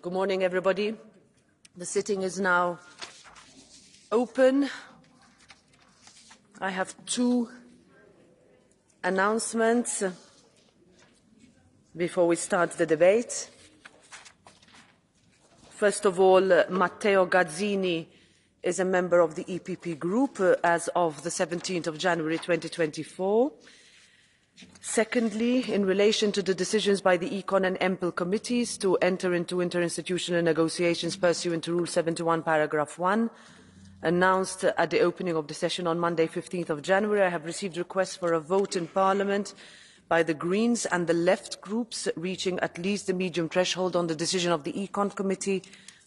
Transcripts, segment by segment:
Good morning, everybody. The sitting is now open. I have two announcements before we start the debate. First of all, Matteo Gazzini is a member of the EPP group as of the 17th of January 2024. Secondly, in relation to the decisions by the Econ and EMPL committees to enter into interinstitutional negotiations pursuant to Rule 71, paragraph 1, announced at the opening of the session on Monday, 15th of January, I have received requests for a vote in Parliament by the Greens and the Left groups reaching at least the medium threshold on the decision of the Econ Committee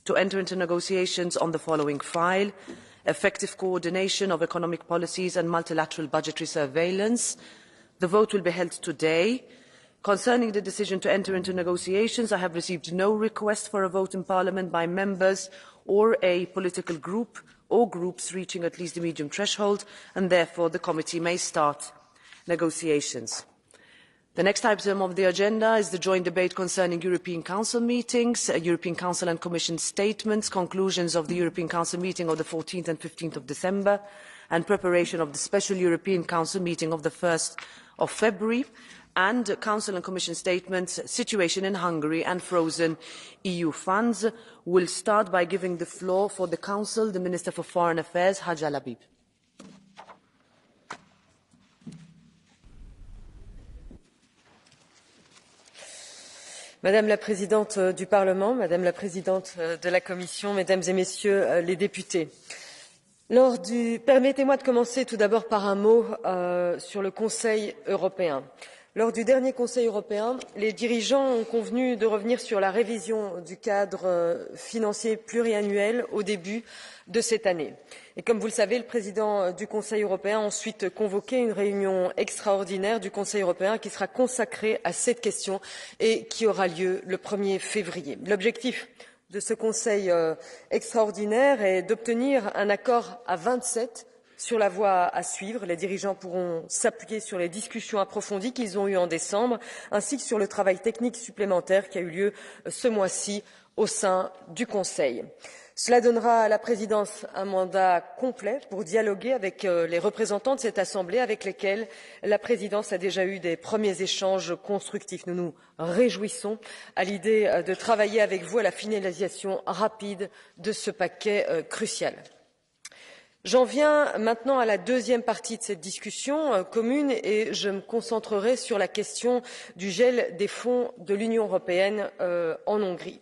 to enter into negotiations on the following file: effective coordination of economic policies and multilateral budgetary surveillance. The vote will be held today. Concerning the decision to enter into negotiations, I have received no request for a vote in Parliament by members or a political group or groups reaching at least the medium threshold, and therefore the committee may start negotiations. The next item of the agenda is the joint debate concerning European Council meetings, European Council and Commission statements, conclusions of the European Council meeting of the 14th and 15th of December, and preparation of the special European Council meeting of the 1st of February, and Council and Commission statements, situation in Hungary and frozen EU funds. We'll start by giving the floor for the Council, the Minister for Foreign Affairs, Haj Al Habib. Madame la Présidente du Parlement, Madame la Présidente de la Commission, Mesdames et Messieurs les députés, permettez-moi de commencer tout d'abord par un mot sur le Conseil européen. Lors du dernier Conseil européen, les dirigeants ont convenu de revenir sur la révision du cadre financier pluriannuel au début de cette année. Et comme vous le savez, le président du Conseil européen a ensuite convoqué une réunion extraordinaire du Conseil européen qui sera consacrée à cette question et qui aura lieu le 1er février. L'objectif de ce Conseil extraordinaire est d'obtenir un accord à 27 sur la voie à suivre. Les dirigeants pourront s'appuyer sur les discussions approfondies qu'ils ont eues en décembre, ainsi que sur le travail technique supplémentaire qui a eu lieu ce mois-ci au sein du Conseil. Cela donnera à la présidence un mandat complet pour dialoguer avec les représentants de cette Assemblée avec lesquels la présidence a déjà eu des premiers échanges constructifs. Nous nous réjouissons à l'idée de travailler avec vous à la finalisation rapide de ce paquet crucial. J'en viens maintenant à la deuxième partie de cette discussion commune et je me concentrerai sur la question du gel des fonds de l'Union européenne en Hongrie.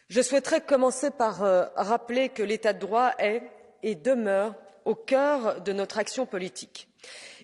Je souhaiterais commencer par rappeler que l'état de droit est et demeure au cœur de notre action politique.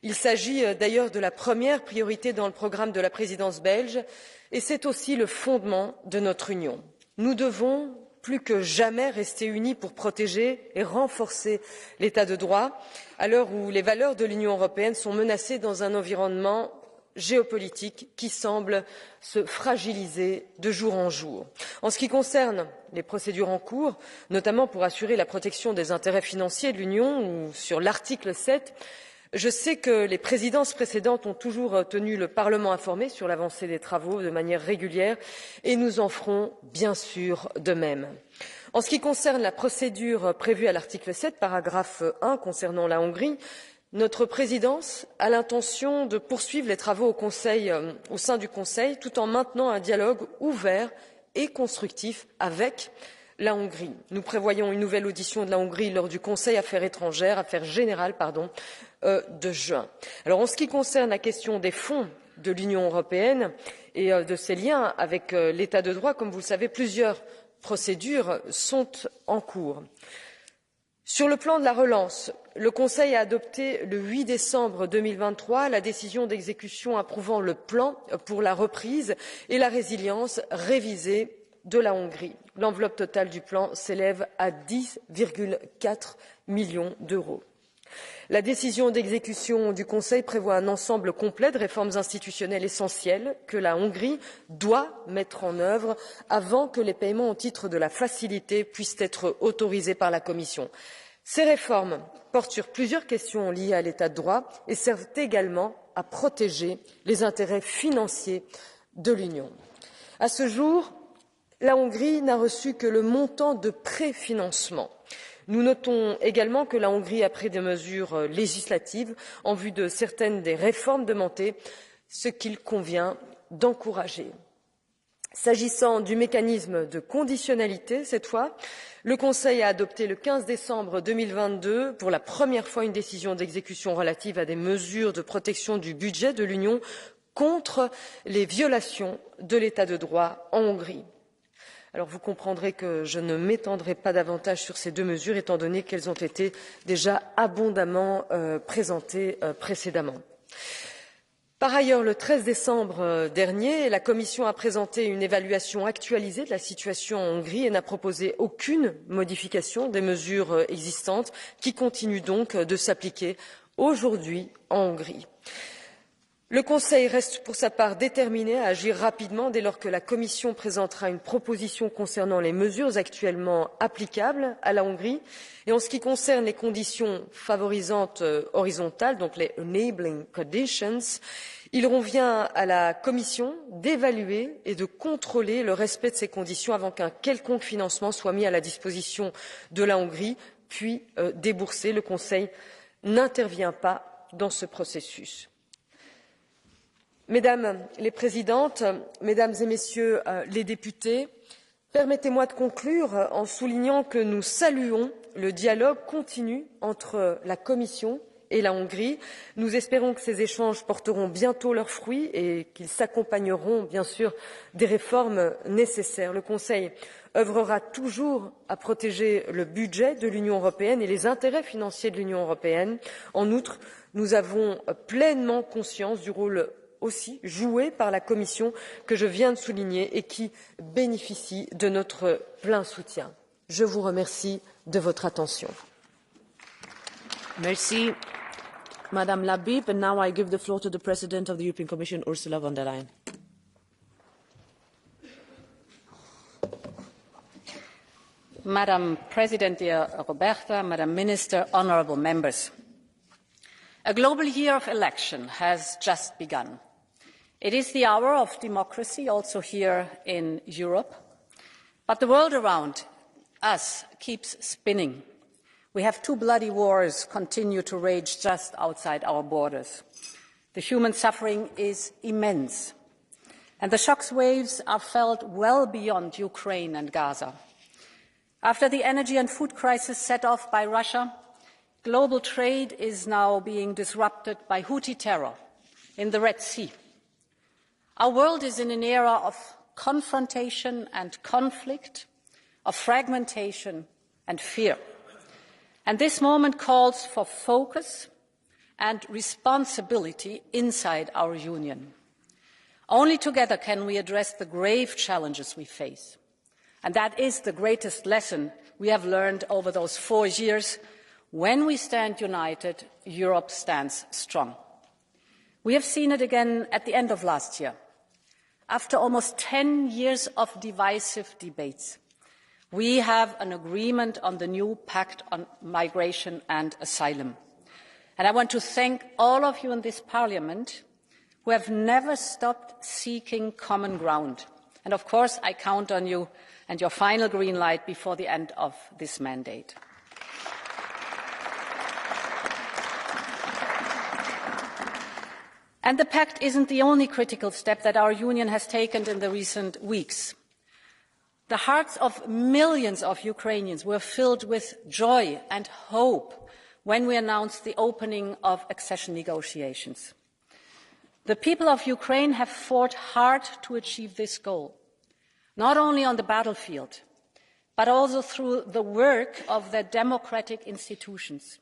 Il s'agit d'ailleurs de la première priorité dans le programme de la présidence belge et c'est aussi le fondement de notre Union. Nous devons plus que jamais rester unis pour protéger et renforcer l'état de droit à l'heure où les valeurs de l'Union européenne sont menacées dans un environnement géopolitique qui semble se fragiliser de jour en jour. En ce qui concerne les procédures en cours, notamment pour assurer la protection des intérêts financiers de l'Union ou sur l'article 7, je sais que les présidences précédentes ont toujours tenu le Parlement informé sur l'avancée des travaux de manière régulière et nous en ferons bien sûr de même. En ce qui concerne la procédure prévue à l'article 7, paragraphe 1 concernant la Hongrie, notre présidence a l'intention de poursuivre les travaux au sein du Conseil tout en maintenant un dialogue ouvert et constructif avec la Hongrie. Nous prévoyons une nouvelle audition de la Hongrie lors du Conseil Affaires générales de juin. Alors, en ce qui concerne la question des fonds de l'Union européenne et de ses liens avec l'état de droit, comme vous le savez, plusieurs procédures sont en cours. Sur le plan de la relance, le Conseil a adopté le 8 décembre 2023 la décision d'exécution approuvant le plan pour la reprise et la résilience révisé de la Hongrie. L'enveloppe totale du plan s'élève à 10,4 millions d'euros. La décision d'exécution du Conseil prévoit un ensemble complet de réformes institutionnelles essentielles que la Hongrie doit mettre en œuvre avant que les paiements au titre de la facilité puissent être autorisés par la Commission. Ces réformes portent sur plusieurs questions liées à l'état de droit et servent également à protéger les intérêts financiers de l'Union. À ce jour, La Hongrie n'a reçu que le montant de préfinancement. Nous notons également que la Hongrie a pris des mesures législatives en vue de certaines des réformes demandées, ce qu'il convient d'encourager. S'agissant du mécanisme de conditionnalité, cette fois, le Conseil a adopté le 15 décembre 2022 pour la première fois une décision d'exécution relative à des mesures de protection du budget de l'Union contre les violations de l'état de droit en Hongrie. Alors vous comprendrez que je ne m'étendrai pas davantage sur ces deux mesures étant donné qu'elles ont été déjà abondamment présentées précédemment. Par ailleurs, le 13 décembre dernier, la Commission a présenté une évaluation actualisée de la situation en Hongrie et n'a proposé aucune modification des mesures existantes qui continuent donc de s'appliquer aujourd'hui en Hongrie. Le Conseil reste pour sa part déterminé à agir rapidement dès lors que la Commission présentera une proposition concernant les mesures actuellement applicables à la Hongrie. Et en ce qui concerne les conditions favorisantes horizontales, donc les enabling conditions, il revient à la Commission d'évaluer et de contrôler le respect de ces conditions avant qu'un quelconque financement soit mis à la disposition de la Hongrie, puis déboursé. Le Conseil n'intervient pas dans ce processus. Mesdames les présidentes, mesdames et messieurs les députés, permettez-moi de conclure en soulignant que nous saluons le dialogue continu entre la Commission et la Hongrie. Nous espérons que ces échanges porteront bientôt leurs fruits et qu'ils s'accompagneront, bien sûr, des réformes nécessaires. Le Conseil œuvrera toujours à protéger le budget de l'Union européenne et les intérêts financiers de l'Union européenne. En outre, nous avons pleinement conscience du rôle aussi joué par la Commission que je viens de souligner et qui bénéficie de notre plein soutien. Je vous remercie de votre attention. Merci, Madame Labib. And now I give the floor to the President of the European Commission, Ursula von der Leyen. Madam President, dear Roberta, Madam Minister, honourable members. A global year of election has just begun. It is the hour of democracy also here in Europe, but the world around us keeps spinning. We have two bloody wars continue to rage just outside our borders. The human suffering is immense, and the shock waves are felt well beyond Ukraine and Gaza. After the energy and food crisis set off by Russia, global trade is now being disrupted by Houthi terror in the Red Sea. Our world is in an era of confrontation and conflict, of fragmentation and fear. And this moment calls for focus and responsibility inside our union. Only together can we address the grave challenges we face. And that is the greatest lesson we have learned over those 4 years. When we stand united, Europe stands strong. We have seen it again at the end of last year. After almost 10 years of divisive debates, we have an agreement on the new pact on migration and asylum. And I want to thank all of you in this Parliament who have never stopped seeking common ground. And of course, I count on you and your final green light before the end of this mandate. And the pact isn't the only critical step that our union has taken in the recent weeks. The hearts of millions of Ukrainians were filled with joy and hope when we announced the opening of accession negotiations. The people of Ukraine have fought hard to achieve this goal, not only on the battlefield, but also through the work of their democratic institutions.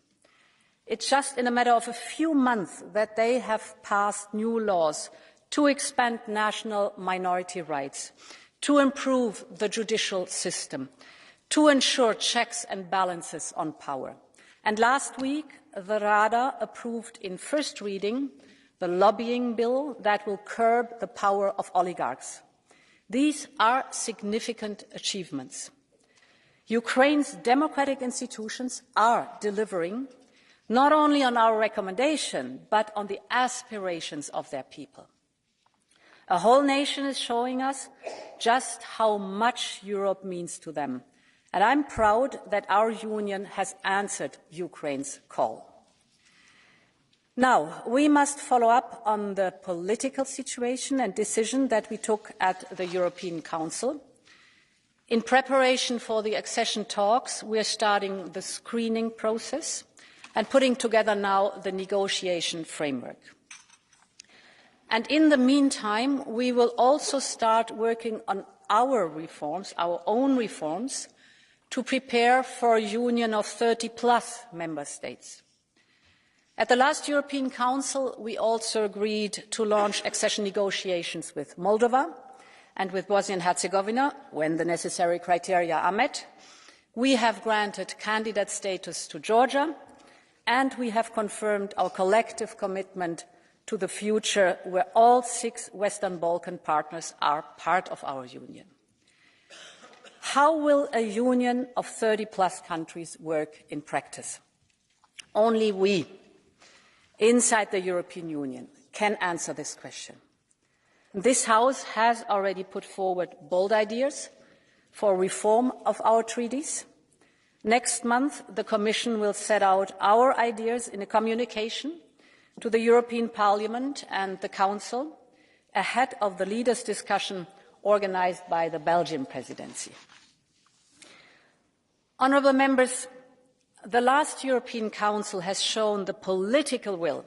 It's just in a matter of a few months that they have passed new laws to expand national minority rights, to improve the judicial system, to ensure checks and balances on power. And last week, the Rada approved in first reading the lobbying bill that will curb the power of oligarchs. These are significant achievements. Ukraine's democratic institutions are delivering not only on our recommendation, but on the aspirations of their people. A whole nation is showing us just how much Europe means to them. And I'm proud that our union has answered Ukraine's call. Now, we must follow up on the political situation and decision that we took at the European Council. In preparation for the accession talks, we are starting the screening process and putting together now the negotiation framework. And in the meantime, we will also start working on our reforms, our own reforms, to prepare for a union of 30-plus member states. At the last European Council, we also agreed to launch accession negotiations with Moldova and with Bosnia and Herzegovina when the necessary criteria are met. We have granted candidate status to Georgia, and we have confirmed our collective commitment to the future where all 6 Western Balkan partners are part of our union. How will a union of 30-plus countries work in practice? Only we, inside the European Union, can answer this question. This House has already put forward bold ideas for reform of our treaties. Next month, the Commission will set out our ideas in a communication to the European Parliament and the Council ahead of the leaders' discussion organised by the Belgian presidency. Honourable members, the last European Council has shown the political will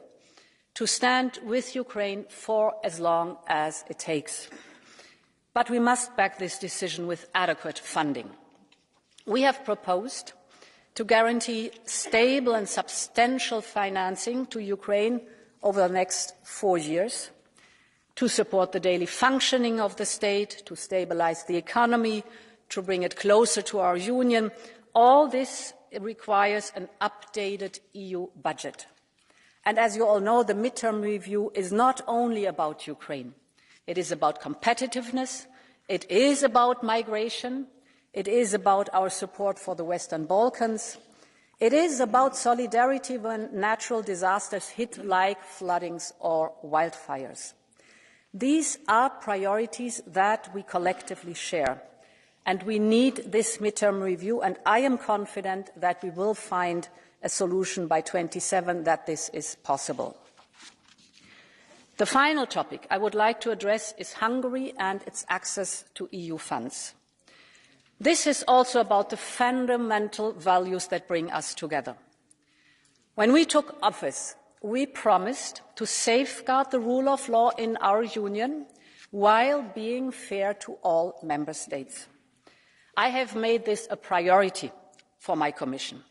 to stand with Ukraine for as long as it takes. But we must back this decision with adequate funding. We have proposed to guarantee stable and substantial financing to Ukraine over the next 4 years, to support the daily functioning of the state, to stabilise the economy, to bring it closer to our union. All this requires an updated EU budget. And as you all know, the midterm review is not only about Ukraine. It is about competitiveness, it is about migration, it is about our support for the Western Balkans, it is about solidarity when natural disasters hit like floodings or wildfires. These are priorities that we collectively share. And we need this midterm review, and I am confident that we will find a solution by 27 that this is possible. The final topic I would like to address is Hungary and its access to EU funds. This is also about the fundamental values that bring us together. When we took office, we promised to safeguard the rule of law in our union while being fair to all member states. I have made this a priority for my Commission.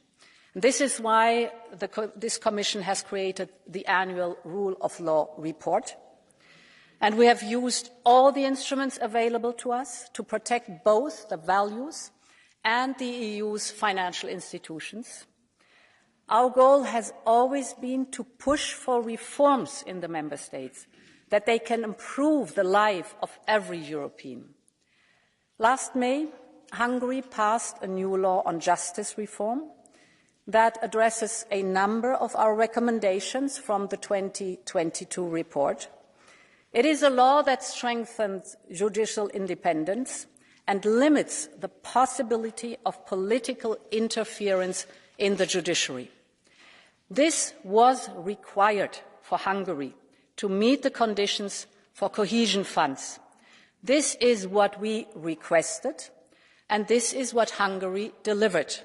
This is why this Commission has created the annual Rule of Law report. And we have used all the instruments available to us to protect both the values and the EU's financial institutions. Our goal has always been to push for reforms in the member states, that they can improve the life of every European. Last May, Hungary passed a new law on justice reform that addresses a number of our recommendations from the 2022 report. It is a law that strengthens judicial independence and limits the possibility of political interference in the judiciary. This was required for Hungary to meet the conditions for cohesion funds. This is what we requested, and this is what Hungary delivered.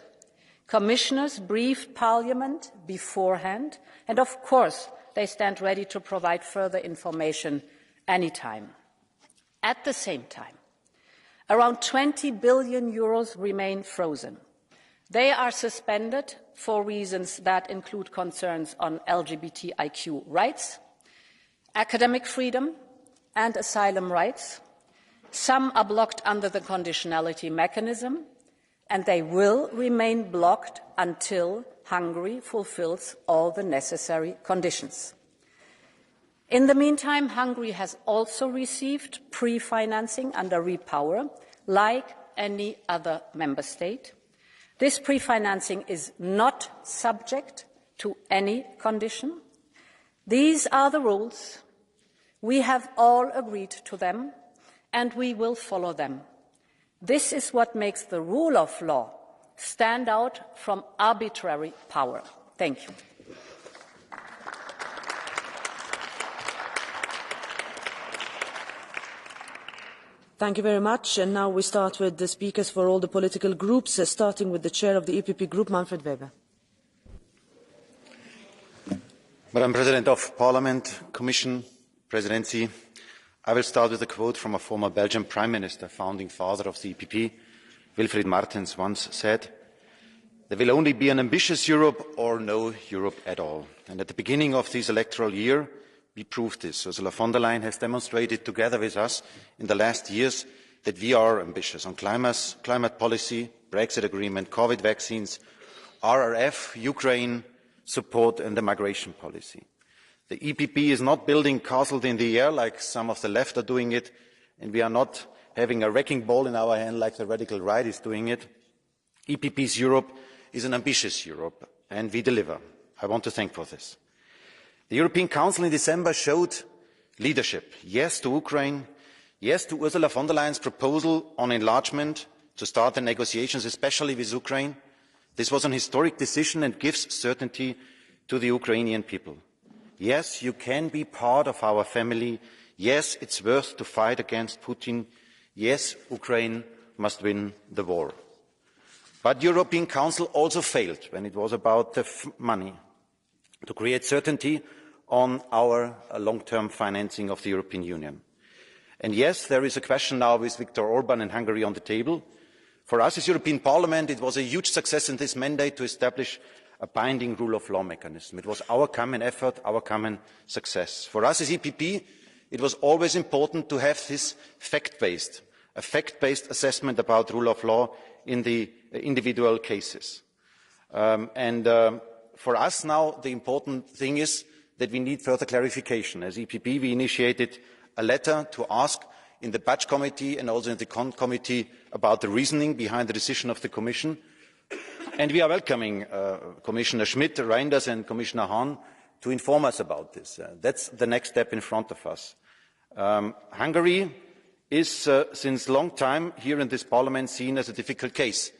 Commissioners briefed Parliament beforehand, and of course they stand ready to provide further information anytime. At the same time, around 20 billion euros remain frozen. They are suspended for reasons that include concerns on LGBTIQ rights, academic freedom and asylum rights. Some are blocked under the conditionality mechanism, and they will remain blocked until Hungary fulfills all the necessary conditions. In the meantime, Hungary has also received pre-financing under REPower, like any other member state. This pre-financing is not subject to any condition. These are the rules. We have all agreed to them, and we will follow them. This is what makes the rule of law stand out from arbitrary power. Thank you. Thank you very much. And now we start with the speakers for all the political groups, starting with the chair of the EPP group, Manfred Weber. Madam President of Parliament, Commission, Presidency, I will start with a quote from a former Belgian Prime Minister, founding father of the EPP, Wilfried Martens, once said, "There will only be an ambitious Europe or no Europe at all." And at the beginning of this electoral year, we proved this. Ursula von der Leyen has demonstrated together with us in the last years that we are ambitious on climate policy, Brexit agreement, COVID vaccines, RRF, Ukraine support and the migration policy. The EPP is not building castles in the air like some of the left are doing it, and we are not having a wrecking ball in our hand like the radical right is doing it. EPP's Europe is an ambitious Europe, and we deliver. I want to thank for this. The European Council in December showed leadership. Yes to Ukraine, yes to Ursula von der Leyen's proposal on enlargement to start the negotiations, especially with Ukraine. This was an historic decision and gives certainty to the Ukrainian people. Yes, you can be part of our family. Yes, it's worth to fight against Putin. Yes, Ukraine must win the war. But the European Council also failed when it was about the money, to create certainty on our long-term financing of the European Union. And yes, there is a question now with Viktor Orban and Hungary on the table. For us as European Parliament, it was a huge success in this mandate to establish a binding rule of law mechanism. It was our common effort, our common success. For us as EPP, it was always important to have this fact-based assessment about rule of law in the individual cases. For us now, the important thing is that we need further clarification. As EPP, we initiated a letter to ask in the Budget Committee and also in the Cont Committee about the reasoning behind the decision of the Commission. And we are welcoming Commissioner Schmidt, Reinders and Commissioner Hahn to inform us about this. That's the next step in front of us. Hungary is, since a long time here in this Parliament, seen as a difficult case.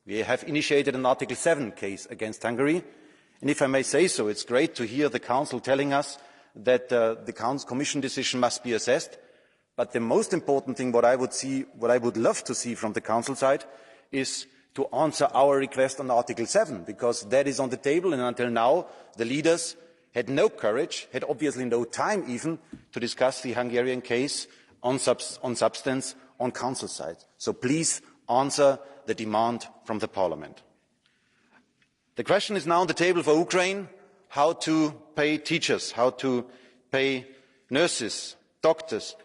We have initiated an Article 7 case against Hungary. And if I may say so, it's great to hear the Council telling us that the Commission decision must be assessed. But the most important thing, what I would love to see from the Council side, is to answer our request on Article 7, because that is on the table, and until now the leaders had no courage, had obviously no time even, to discuss the Hungarian case on substance on Council side. So please answer the demand from the Parliament. The question is now on the table for Ukraine, how to pay teachers, how to pay nurses, doctors,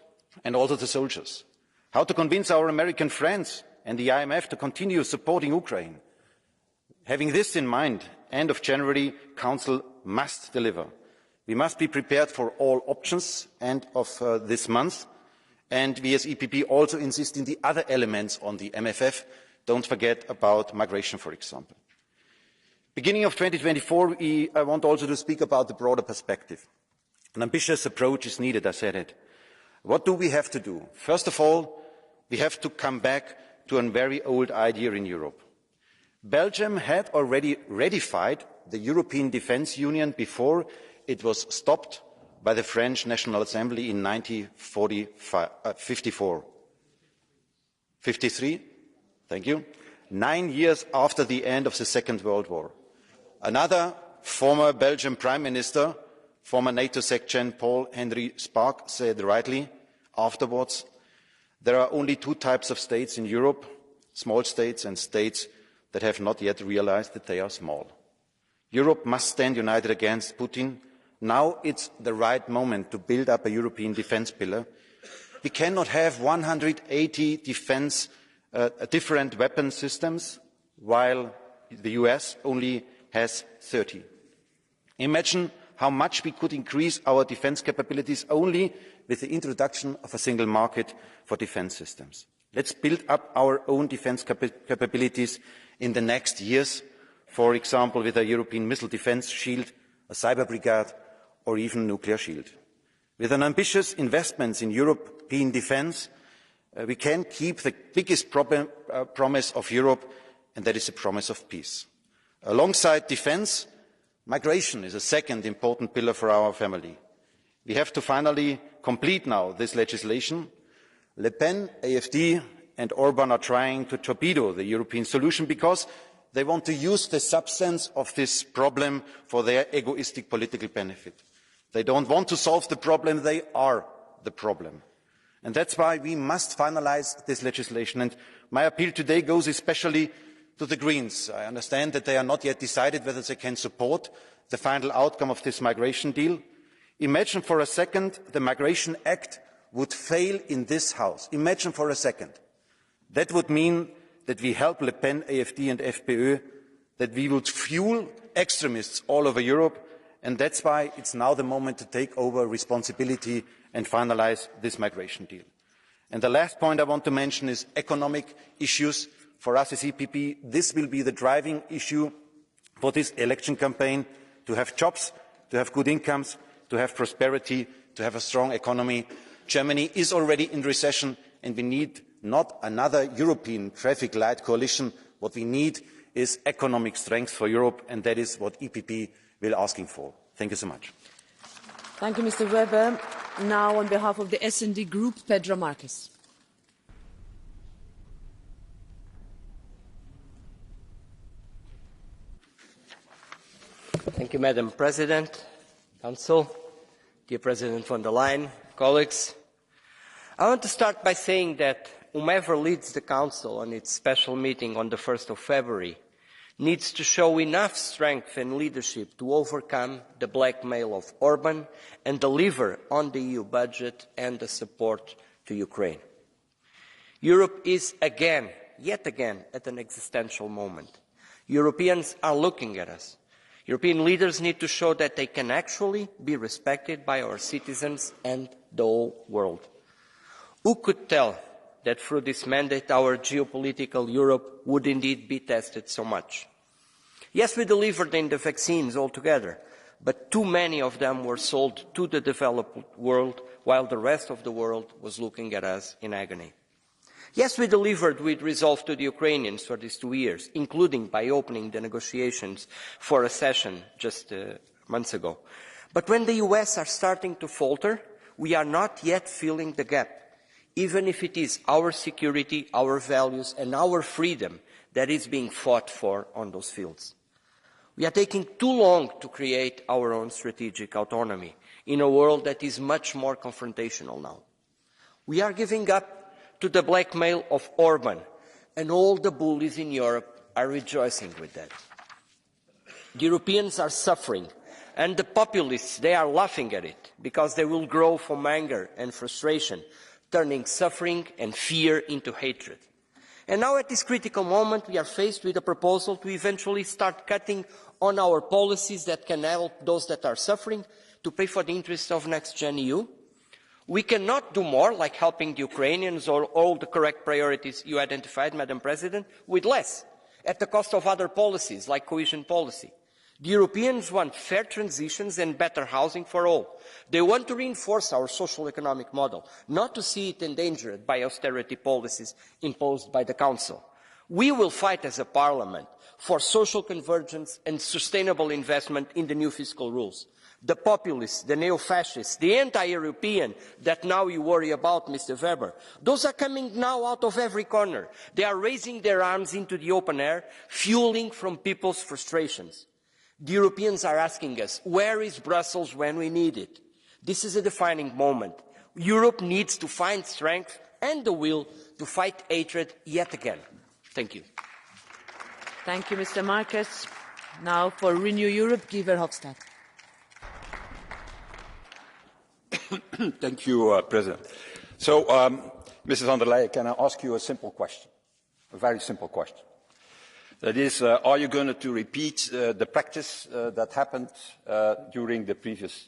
and also the soldiers. How to convince our American friends and the IMF to continue supporting Ukraine. Having this in mind, end of January, Council must deliver. We must be prepared for all options end of this month. And we as EPP also insist in the other elements on the MFF. Don't forget about migration, for example. Beginning of 2024, I want also to speak about the broader perspective. An ambitious approach is needed, I said it. What do we have to do? First of all, we have to come back to a very old idea in Europe. Belgium had already ratified the European Defence Union before it was stopped by the French National Assembly in 1954. 53? Thank you. 9 years after the end of the Second World War. Another former Belgian Prime Minister, former NATO Secretary Paul-Henri Spaak, said rightly afterwards, there are only two types of states in Europe, small states and states that have not yet realized that they are small. Europe must stand united against Putin. Now it's the right moment to build up a European defence pillar. We cannot have 180 different weapon systems, while the US only has 30. Imagine how much we could increase our defence capabilities only with the introduction of a single market for defence systems. Let's build up our own defence capabilities in the next years, for example with a European missile defence shield, a cyber brigade or even nuclear shield. With an ambitious investments in European defence, we can keep the biggest promise of Europe, and that is the promise of peace. Alongside defence, migration is a second important pillar for our family. We have to finally complete now this legislation. Le Pen, AfD and Orban are trying to torpedo the European solution because they want to use the substance of this problem for their egoistic political benefit. They don't want to solve the problem, they are the problem. And that's why we must finalise this legislation. And my appeal today goes especially to the Greens. I understand that they are not yet decided whether they can support the final outcome of this migration deal. Imagine for a second the Migration Act would fail in this House. Imagine for a second. That would mean that we help Le Pen, AfD and FPÖ, that we would fuel extremists all over Europe, and that's why it's now the moment to take over responsibility and finalise this migration deal. And the last point I want to mention is economic issues. For us as EPP, this will be the driving issue for this election campaign, to have jobs, to have good incomes, to have prosperity, to have a strong economy. Germany is already in recession, and we need not another European traffic light coalition. What we need is economic strength for Europe, and that is what EPP will asking for. Thank you so much. Thank you, Mr. Weber. Now, on behalf of the S&D Group, Pedro Marques. Thank you, Madam President, Council, dear President von der Leyen, colleagues. I want to start by saying that whomever leads the Council on its special meeting on the 1st of February needs to show enough strength and leadership to overcome the blackmail of Orban and deliver on the EU budget and the support to Ukraine. Europe is again, yet again, at an existential moment. Europeans are looking at us. European leaders need to show that they can actually be respected by our citizens and the whole world. Who could tell that through this mandate our geopolitical Europe would indeed be tested so much? Yes, we delivered in the vaccines altogether, but too many of them were sold to the developed world while the rest of the world was looking at us in agony. Yes, we delivered with resolve to the Ukrainians for these 2 years, including by opening the negotiations for accession just months ago. But when the US are starting to falter, we are not yet filling the gap, even if it is our security, our values, and our freedom that is being fought for on those fields. We are taking too long to create our own strategic autonomy in a world that is much more confrontational now. We are giving up to the blackmail of Orban, and all the bullies in Europe are rejoicing with that. The Europeans are suffering, and the populists, they are laughing at it, because they will grow from anger and frustration, turning suffering and fear into hatred. And now at this critical moment, we are faced with a proposal to eventually start cutting on our policies that can help those that are suffering to pay for the interests of Next-Gen EU. We cannot do more, like helping the Ukrainians or all the correct priorities you identified, Madam President, with less, at the cost of other policies, like cohesion policy. The Europeans want fair transitions and better housing for all. They want to reinforce our social economic model, not to see it endangered by austerity policies imposed by the Council. We will fight as a Parliament for social convergence and sustainable investment in the new fiscal rules. The populists, the neo-fascists, the anti-European that now you worry about, Mr. Weber, those are coming now out of every corner. They are raising their arms into the open air, fueling from people's frustrations. The Europeans are asking us, where is Brussels when we need it? This is a defining moment. Europe needs to find strength and the will to fight hatred yet again. Thank you. Thank you, Mr. Marques. Now for Renew Europe, Guy Verhofstadt. Thank you, President. So, Mrs. von der Leyen, can I ask you a simple question? A very simple question. That is, are you going to repeat the practice that happened during the previous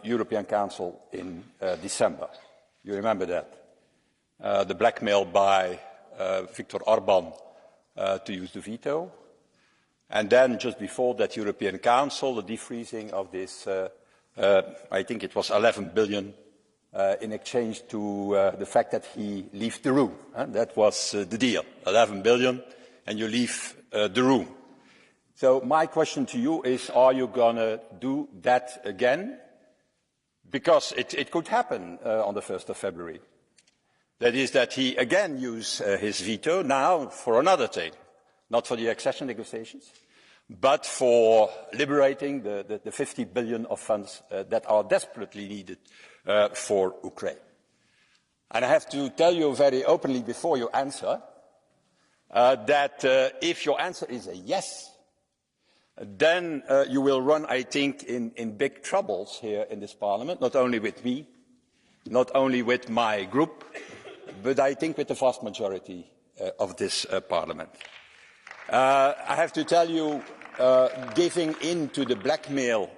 European Council in December? You remember that? The blackmail by Viktor Orban to use the veto. And then, just before that European Council, the defreezing of this I think it was 11 billion in exchange to the fact that he leaves the room. That was the deal, 11 billion, and you leave the room. So my question to you is, are you going to do that again? Because it could happen on the 1st of February. That is that he again use his veto now for another thing, not for the accession negotiations, but for liberating the 50 billion of funds that are desperately needed for Ukraine. And I have to tell you very openly before you answer that if your answer is a yes, then you will run, I think, in big troubles here in this Parliament, not only with me, not only with my group, but I think with the vast majority of this Parliament. I have to tell you, giving in to the blackmail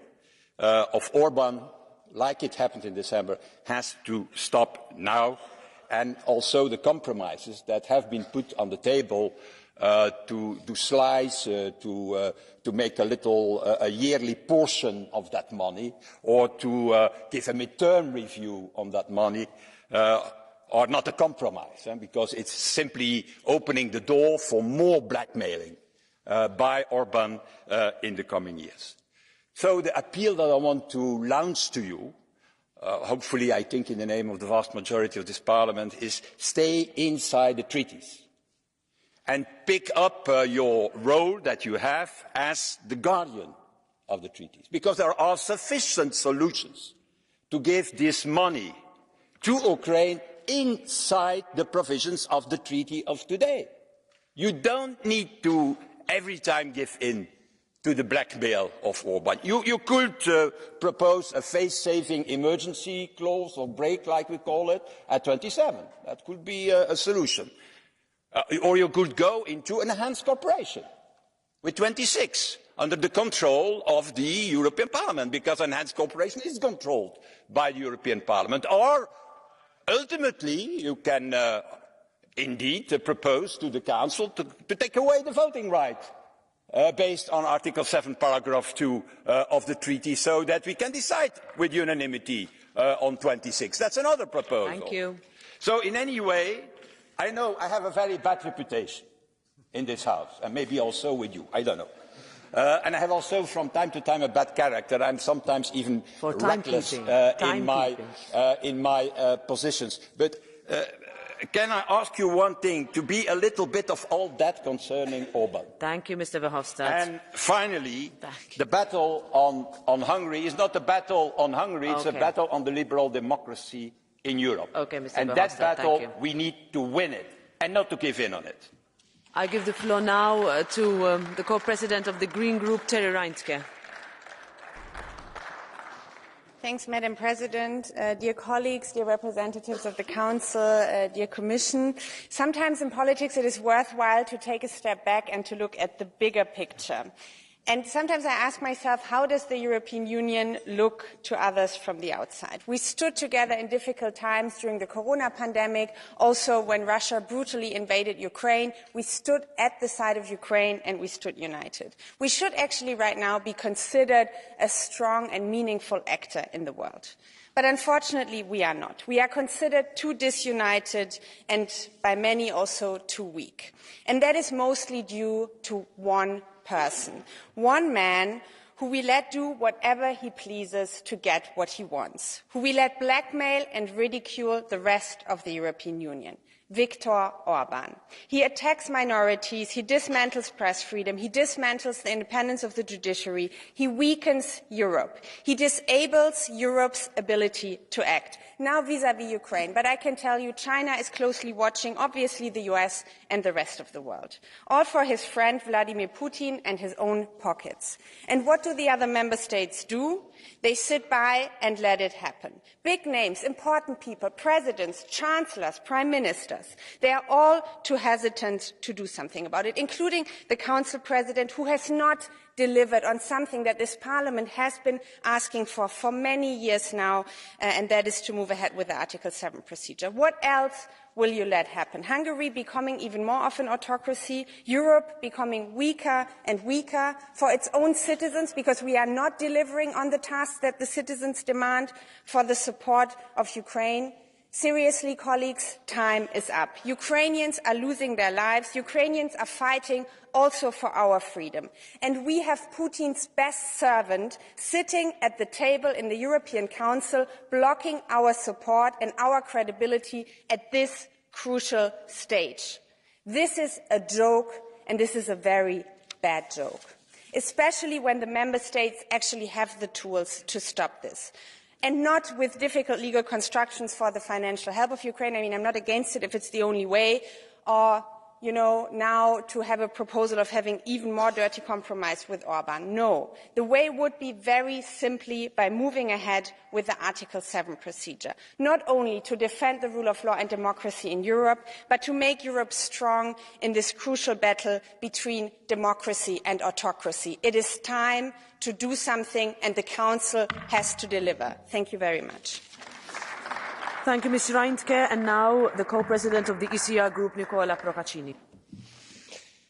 of Orban, like it happened in December, has to stop now, and also the compromises that have been put on the table to slice, to make a little, a yearly portion of that money, or to give a mid-term review on that money, are not a compromise, because it's simply opening the door for more blackmailing by Orban in the coming years. So the appeal that I want to launch to you, hopefully I think in the name of the vast majority of this Parliament, is stay inside the treaties and pick up your role that you have as the guardian of the treaties, because there are sufficient solutions to give this money to Ukraine inside the provisions of the treaty of today. You don't need to every time give in to the blackmail of Orban. You could propose a face-saving emergency clause or break, like we call it, at 27. That could be a solution. Or you could go into enhanced cooperation with 26 under the control of the European Parliament, because enhanced cooperation is controlled by the European Parliament. Or ultimately, you can indeed propose to the Council to take away the voting right based on Article 7, paragraph 2 of the treaty, so that we can decide with unanimity on 26. That's another proposal. Thank you. So in any way, I know I have a very bad reputation in this House, and maybe also with you, I don't know. And I have also from time to time a bad character. I'm sometimes even reckless in my positions. But can I ask you one thing, to be a little bit of all that concerning Orban? Thank you, Mr. Verhofstadt. And finally, the battle on Hungary is not a battle on Hungary, it's a battle on the liberal democracy in Europe. Okay, Mr. And that battle, we need to win it, and not to give in on it. I give the floor now to the co-president of the Green Group, Terry Reintke. Thanks, Madam President. Dear colleagues, dear representatives of the Council, dear Commission. Sometimes in politics it is worthwhile to take a step back and to look at the bigger picture. And sometimes I ask myself, how does the European Union look to others from the outside? We stood together in difficult times during the corona pandemic, also when Russia brutally invaded Ukraine. We stood at the side of Ukraine and we stood united. We should actually right now be considered a strong and meaningful actor in the world. But unfortunately, we are not. We are considered too disunited and by many also too weak. And that is mostly due to one person, one man who we let do whatever he pleases to get what he wants, who we let blackmail and ridicule the rest of the European Union. Viktor Orban. He attacks minorities, he dismantles press freedom, he dismantles the independence of the judiciary, he weakens Europe, he disables Europe's ability to act. Now vis-à-vis Ukraine, but I can tell you China is closely watching, obviously the US and the rest of the world. All for his friend Vladimir Putin and his own pockets. And what do the other member states do? They sit by and let it happen. Big names, important people, presidents, chancellors, prime ministers, us. They are all too hesitant to do something about it, including the Council President, who has not delivered on something that this Parliament has been asking for many years now, and that is to move ahead with the Article 7 procedure. What else will you let happen? Hungary becoming even more of an autocracy, Europe becoming weaker and weaker for its own citizens because we are not delivering on the tasks that the citizens demand for the support of Ukraine. Seriously, colleagues, time is up. Ukrainians are losing their lives. Ukrainians are fighting also for our freedom. And we have Putin's best servant sitting at the table in the European Council, blocking our support and our credibility at this crucial stage. This is a joke, and this is a very bad joke, especially when the member states actually have the tools to stop this. And not with difficult legal constructions for the financial help of Ukraine. I mean, I'm not against it if it's the only way, or, you know, now to have a proposal of having even more dirty compromise with Orban. No. The way would be very simply by moving ahead with the Article 7 procedure. Not only to defend the rule of law and democracy in Europe, but to make Europe strong in this crucial battle between democracy and autocracy. It is time to do something, and the Council has to deliver. Thank you very much. Thank you, Ms. Reintke. And now the co-president of the ECR Group, Nicola Procaccini.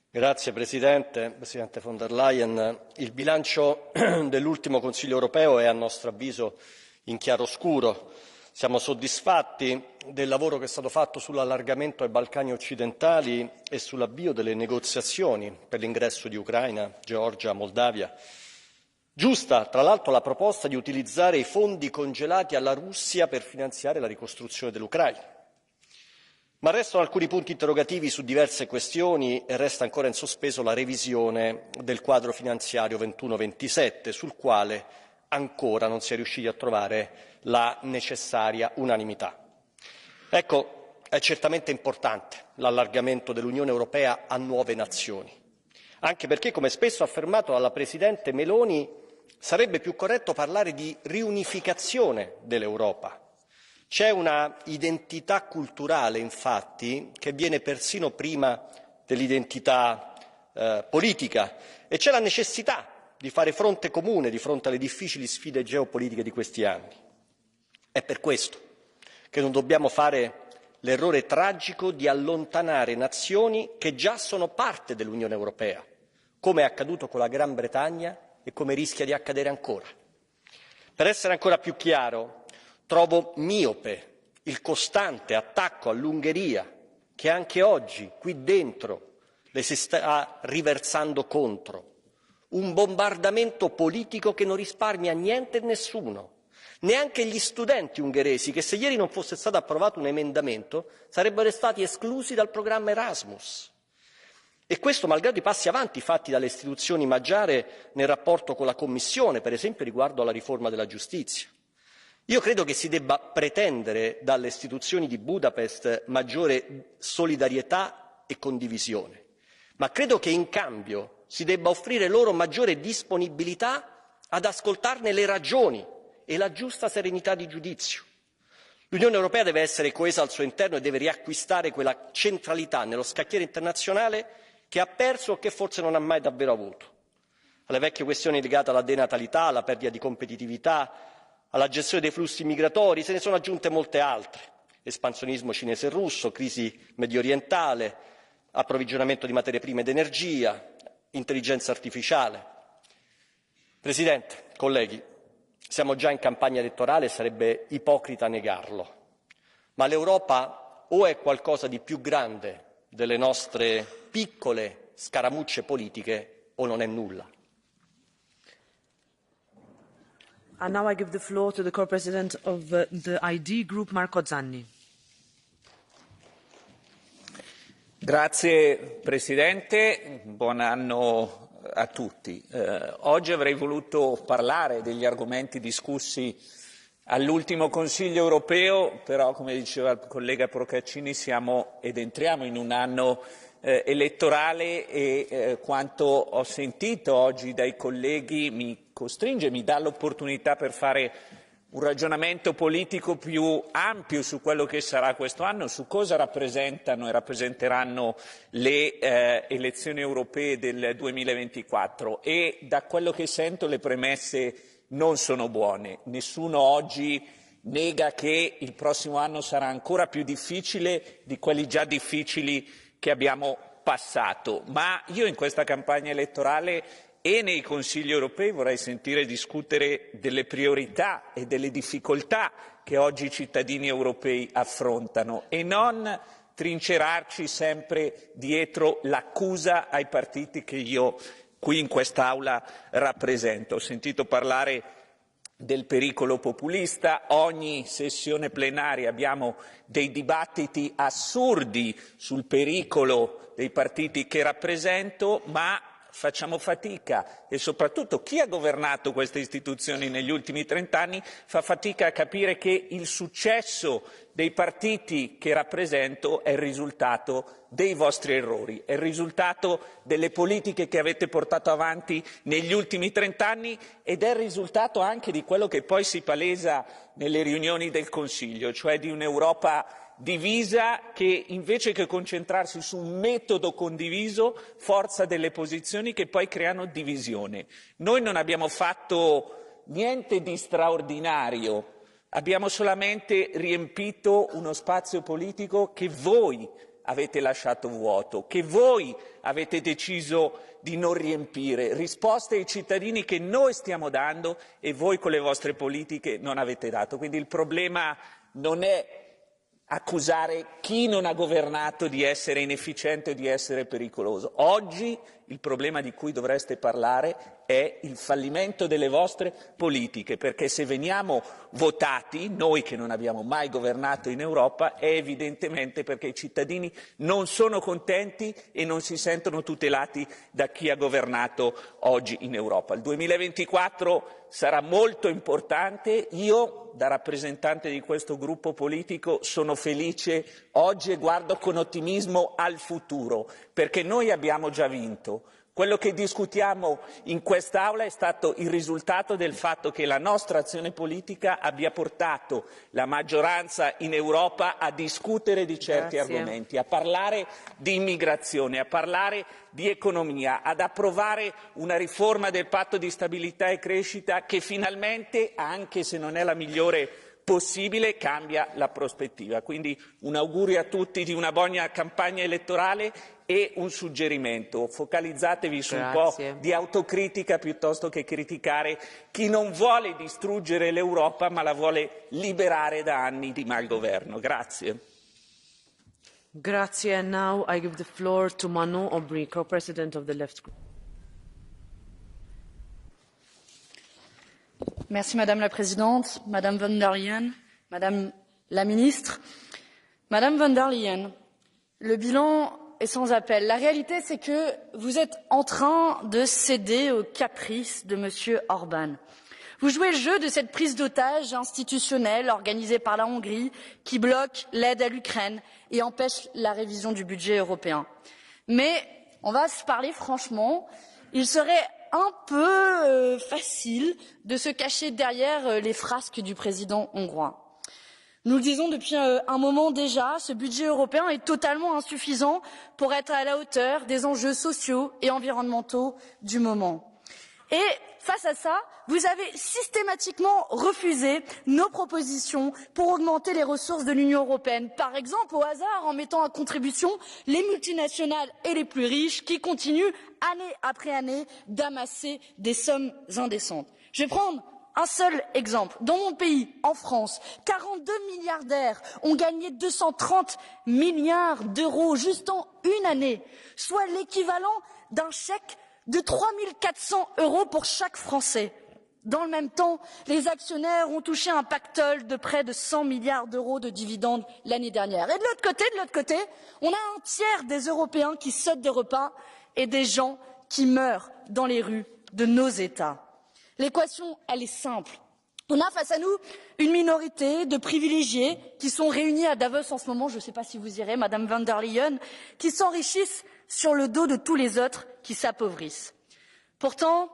Grazie Presidente, Presidente von der Leyen. Il bilancio dell'ultimo Consiglio europeo è a nostro avviso in chiaroscuro. Siamo soddisfatti del lavoro che è stato fatto sull'allargamento ai Balcani occidentali e sull'avvio delle negoziazioni per l'ingresso di Ucraina, Georgia, Moldavia. Giusta, tra l'altro, la proposta di utilizzare i fondi congelati alla Russia per finanziare la ricostruzione dell'Ucraina. Ma restano alcuni punti interrogativi su diverse questioni e resta ancora in sospeso la revisione del quadro finanziario 21-27, sul quale ancora non si è riusciti a trovare la necessaria unanimità. Ecco, è certamente importante l'allargamento dell'Unione Europea a nuove nazioni, anche perché, come spesso affermato dalla Presidente Meloni, sarebbe più corretto parlare di riunificazione dell'Europa. C'è una identità culturale, infatti, che viene persino prima dell'identità politica, e c'è la necessità di fare fronte comune di fronte alle difficili sfide geopolitiche di questi anni. È per questo che non dobbiamo fare l'errore tragico di allontanare nazioni che già sono parte dell'Unione Europea, come è accaduto con la Gran Bretagna e come rischia di accadere ancora. Per essere ancora più chiaro, trovo miope il costante attacco all'Ungheria, che anche oggi qui dentro le si sta riversando contro. Un bombardamento politico che non risparmia niente e nessuno, neanche gli studenti ungheresi, che se ieri non fosse stato approvato un emendamento sarebbero stati esclusi dal programma Erasmus. E questo malgrado i passi avanti fatti dalle istituzioni magiare nel rapporto con la Commissione, per esempio riguardo alla riforma della giustizia. Io credo che si debba pretendere dalle istituzioni di Budapest maggiore solidarietà e condivisione, ma credo che in cambio si debba offrire loro maggiore disponibilità ad ascoltarne le ragioni e la giusta serenità di giudizio. L'Unione Europea deve essere coesa al suo interno e deve riacquistare quella centralità nello scacchiere internazionale che ha perso o che forse non ha mai davvero avuto. Alle vecchie questioni legate alla denatalità, alla perdita di competitività, alla gestione dei flussi migratori se ne sono aggiunte molte altre: espansionismo cinese e russo, crisi mediorientale, approvvigionamento di materie prime ed energia, intelligenza artificiale. Presidente, colleghi, siamo già in campagna elettorale e sarebbe ipocrita negarlo, ma l'Europa o è qualcosa di più grande delle nostre piccole scaramucce politiche o non è nulla. And now I give the floor to the co-president of the ID Group, Marco Zanni. Grazie Presidente, buon anno a tutti. Oggi avrei voluto parlare degli argomenti discussi all'ultimo Consiglio europeo, però come diceva il collega Procaccini siamo ed entriamo in un anno elettorale e quanto ho sentito oggi dai colleghi mi costringe, mi dà l'opportunità per fare un ragionamento politico più ampio su quello che sarà questo anno, su cosa rappresentano e rappresenteranno le elezioni europee del 2024 e da quello che sento le premesse non sono buone. Nessuno oggi nega che il prossimo anno sarà ancora più difficile di quelli già difficili che abbiamo passato, ma io in questa campagna elettorale e nei Consigli europei vorrei sentire discutere delle priorità e delle difficoltà che oggi i cittadini europei affrontano e non trincerarci sempre dietro l'accusa ai partiti che io qui in quest'Aula rappresento. Ho sentito parlare del pericolo populista, ogni sessione plenaria abbiamo dei dibattiti assurdi sul pericolo dei partiti che rappresento, ma facciamo fatica e soprattutto chi ha governato queste istituzioni negli ultimi 30 anni fa fatica a capire che il successo dei partiti che rappresento è il risultato dei vostri errori, è il risultato delle politiche che avete portato avanti negli ultimi 30 anni ed è il risultato anche di quello che poi si palesa nelle riunioni del Consiglio, cioè di un'Europa divisa che invece che concentrarsi su un metodo condiviso forza delle posizioni che poi creano divisione. Noi non abbiamo fatto niente di straordinario, abbiamo solamente riempito uno spazio politico che voi avete lasciato vuoto, che voi avete deciso di non riempire, risposte ai cittadini che noi stiamo dando e voi con le vostre politiche non avete dato. Quindi il problema non è accusare chi non ha governato di essere inefficiente o di essere pericoloso. Oggi il problema di cui dovreste parlare è il fallimento delle vostre politiche, perché se veniamo votati, noi che non abbiamo mai governato in Europa, è evidentemente perché i cittadini non sono contenti e non si sentono tutelati da chi ha governato oggi in Europa. Il 2024 sarà molto importante. Io, da rappresentante di questo gruppo politico, sono felice oggi e guardo con ottimismo al futuro, perché noi abbiamo già vinto. Quello che discutiamo in quest'Aula è stato il risultato del fatto che la nostra azione politica abbia portato la maggioranza in Europa a discutere di certi argomenti, a parlare di immigrazione, a parlare di economia, ad approvare una riforma del patto di stabilità e crescita che finalmente, anche se non è la migliore possibile, cambia la prospettiva. Quindi un augurio a tutti di una buona campagna elettorale e un suggerimento: focalizzatevi su un po' di autocritica piuttosto che criticare chi non vuole distruggere l'Europa ma la vuole liberare da anni di malgoverno. Grazie. Grazie. And now I give the floor to Manon Aubry, co-president of the Left Group. Merci Madame la Présidente, Madame von der Leyen, Madame la Ministre. Madame von der Leyen, le bilan est sans appel. La réalité, c'est que vous êtes en train de céder aux caprices de Monsieur Orban. Vous jouez le jeu de cette prise d'otage institutionnelle organisée par la Hongrie qui bloque l'aide à l'Ukraine et empêche la révision du budget européen. Mais, on va se parler franchement, il serait un peu facile de se cacher derrière les frasques du président hongrois. Nous le disons depuis un moment déjà, ce budget européen est totalement insuffisant pour être à la hauteur des enjeux sociaux et environnementaux du moment. Et face à ça, vous avez systématiquement refusé nos propositions pour augmenter les ressources de l'Union européenne. Par exemple, au hasard, en mettant à contribution les multinationales et les plus riches qui continuent, année après année, d'amasser des sommes indécentes. Je vais prendre un seul exemple. Dans mon pays, en France, 42 milliardaires ont gagné 230 milliards d'euros juste en une année, soit l'équivalent d'un chèque de 3 400 € pour chaque Français. Dans le même temps, les actionnaires ont touché un pactole de près de 100 milliards d'euros de dividendes l'année dernière. Et de l'autre côté, on a un tiers des Européens qui sautent des repas et des gens qui meurent dans les rues de nos États. L'équation, elle est simple. On a face à nous une minorité de privilégiés qui sont réunis à Davos en ce moment, je ne sais pas si vous irez, Madame von der Leyen, qui s'enrichissent sur le dos de tous les autres qui s'appauvrissent. Pourtant,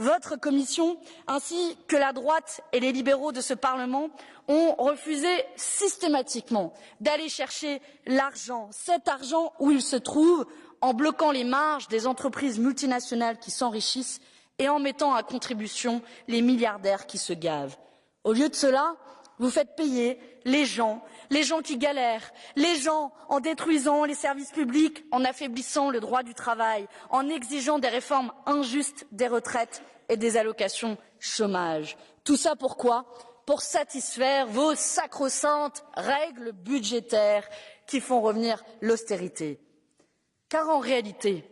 votre commission, ainsi que la droite et les libéraux de ce Parlement, ont refusé systématiquement d'aller chercher l'argent, cet argent où il se trouve, en bloquant les marges des entreprises multinationales qui s'enrichissent et en mettant à contribution les milliardaires qui se gavent. Au lieu de cela, vous faites payer les gens qui galèrent, les gens en détruisant les services publics, en affaiblissant le droit du travail, en exigeant des réformes injustes des retraites et des allocations chômage. Tout ça pourquoi? Pour satisfaire vos sacro-saintes règles budgétaires qui font revenir l'austérité. Car en réalité,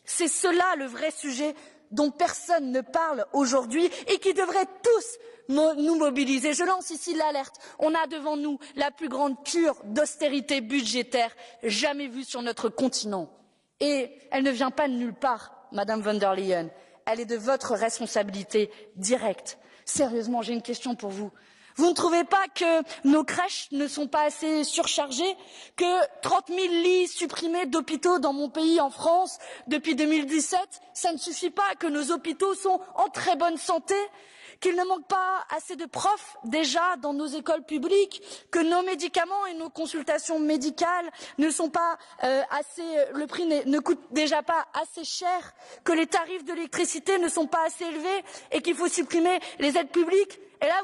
c'est cela le vrai sujet dont personne ne parle aujourd'hui et qui devrait tous nous mobiliser. Je lance ici l'alerte. On a devant nous la plus grande cure d'austérité budgétaire jamais vue sur notre continent. Et elle ne vient pas de nulle part, Madame von der Leyen. Elle est de votre responsabilité directe. Sérieusement, j'ai une question pour vous. Vous ne trouvez pas que nos crèches ne sont pas assez surchargées, que 30 000 lits supprimés d'hôpitaux dans mon pays, en France, depuis 2017, ça ne suffit pas, que nos hôpitaux sont en très bonne santé, qu'il ne manque pas assez de profs déjà dans nos écoles publiques, que nos médicaments et nos consultations médicales ne sont pas le prix ne coûte déjà pas assez cher, que les tarifs de l'électricité ne sont pas assez élevés et qu'il faut supprimer les aides publiques. Et là,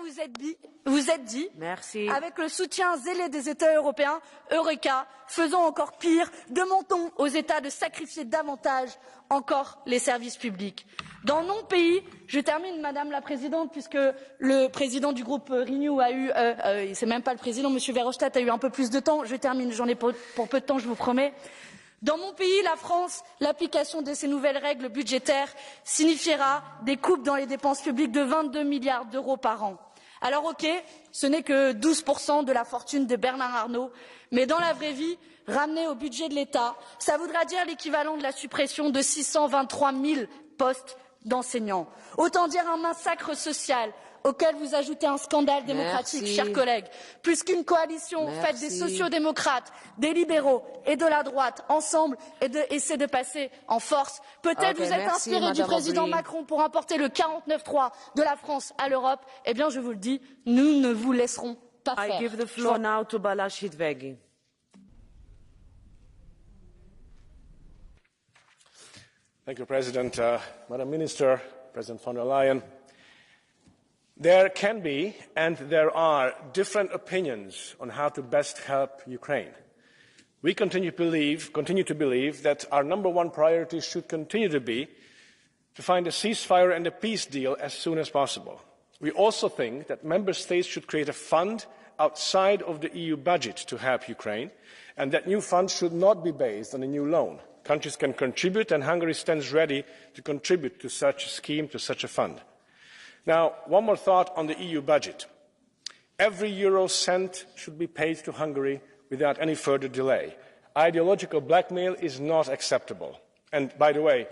vous êtes dit, merci, avec le soutien zélé des États européens, Eureka, faisons encore pire, demandons aux États de sacrifier davantage encore les services publics. Dans mon pays, je termine, Madame la Présidente, puisque le président du groupe Renew a eu, c'est même pas le président, Monsieur Verhofstadt a eu un peu plus de temps, je termine, j'en ai pour peu de temps, je vous promets. Dans mon pays, la France, l'application de ces nouvelles règles budgétaires signifiera des coupes dans les dépenses publiques de 22 milliards d'euros par an. Alors ok, ce n'est que 12% de la fortune de Bernard Arnault, mais dans la vraie vie, ramener au budget de l'État, ça voudra dire l'équivalent de la suppression de 623 000 postes d'enseignants. Autant dire un massacre social auquel vous ajoutez un scandale démocratique, chers collègues. Plus qu'une coalition faite des sociodémocrates, des libéraux et de la droite, ensemble, essaie de passer en force. Peut-être vous êtes inspiré du président Macron pour apporter le 49.3 de la France à l'Europe. Eh bien, je vous le dis, nous ne vous laisserons pas faire. I give the floor now to Balázs Hidvégi. Thank you, President. Madam Minister, President von der Leyen, there can be and there are different opinions on how to best help Ukraine. We continue to believe that our number one priority should continue to be to find a ceasefire and a peace deal as soon as possible. We also think that member states should create a fund outside of the EU budget to help Ukraine, and that new funds should not be based on a new loan. Countries can contribute, and Hungary stands ready to contribute to such a scheme, to such a fund. Now, one more thought on the EU budget. Every euro cent should be paid to Hungary without any further delay. Ideological blackmail is not acceptable. And by the way,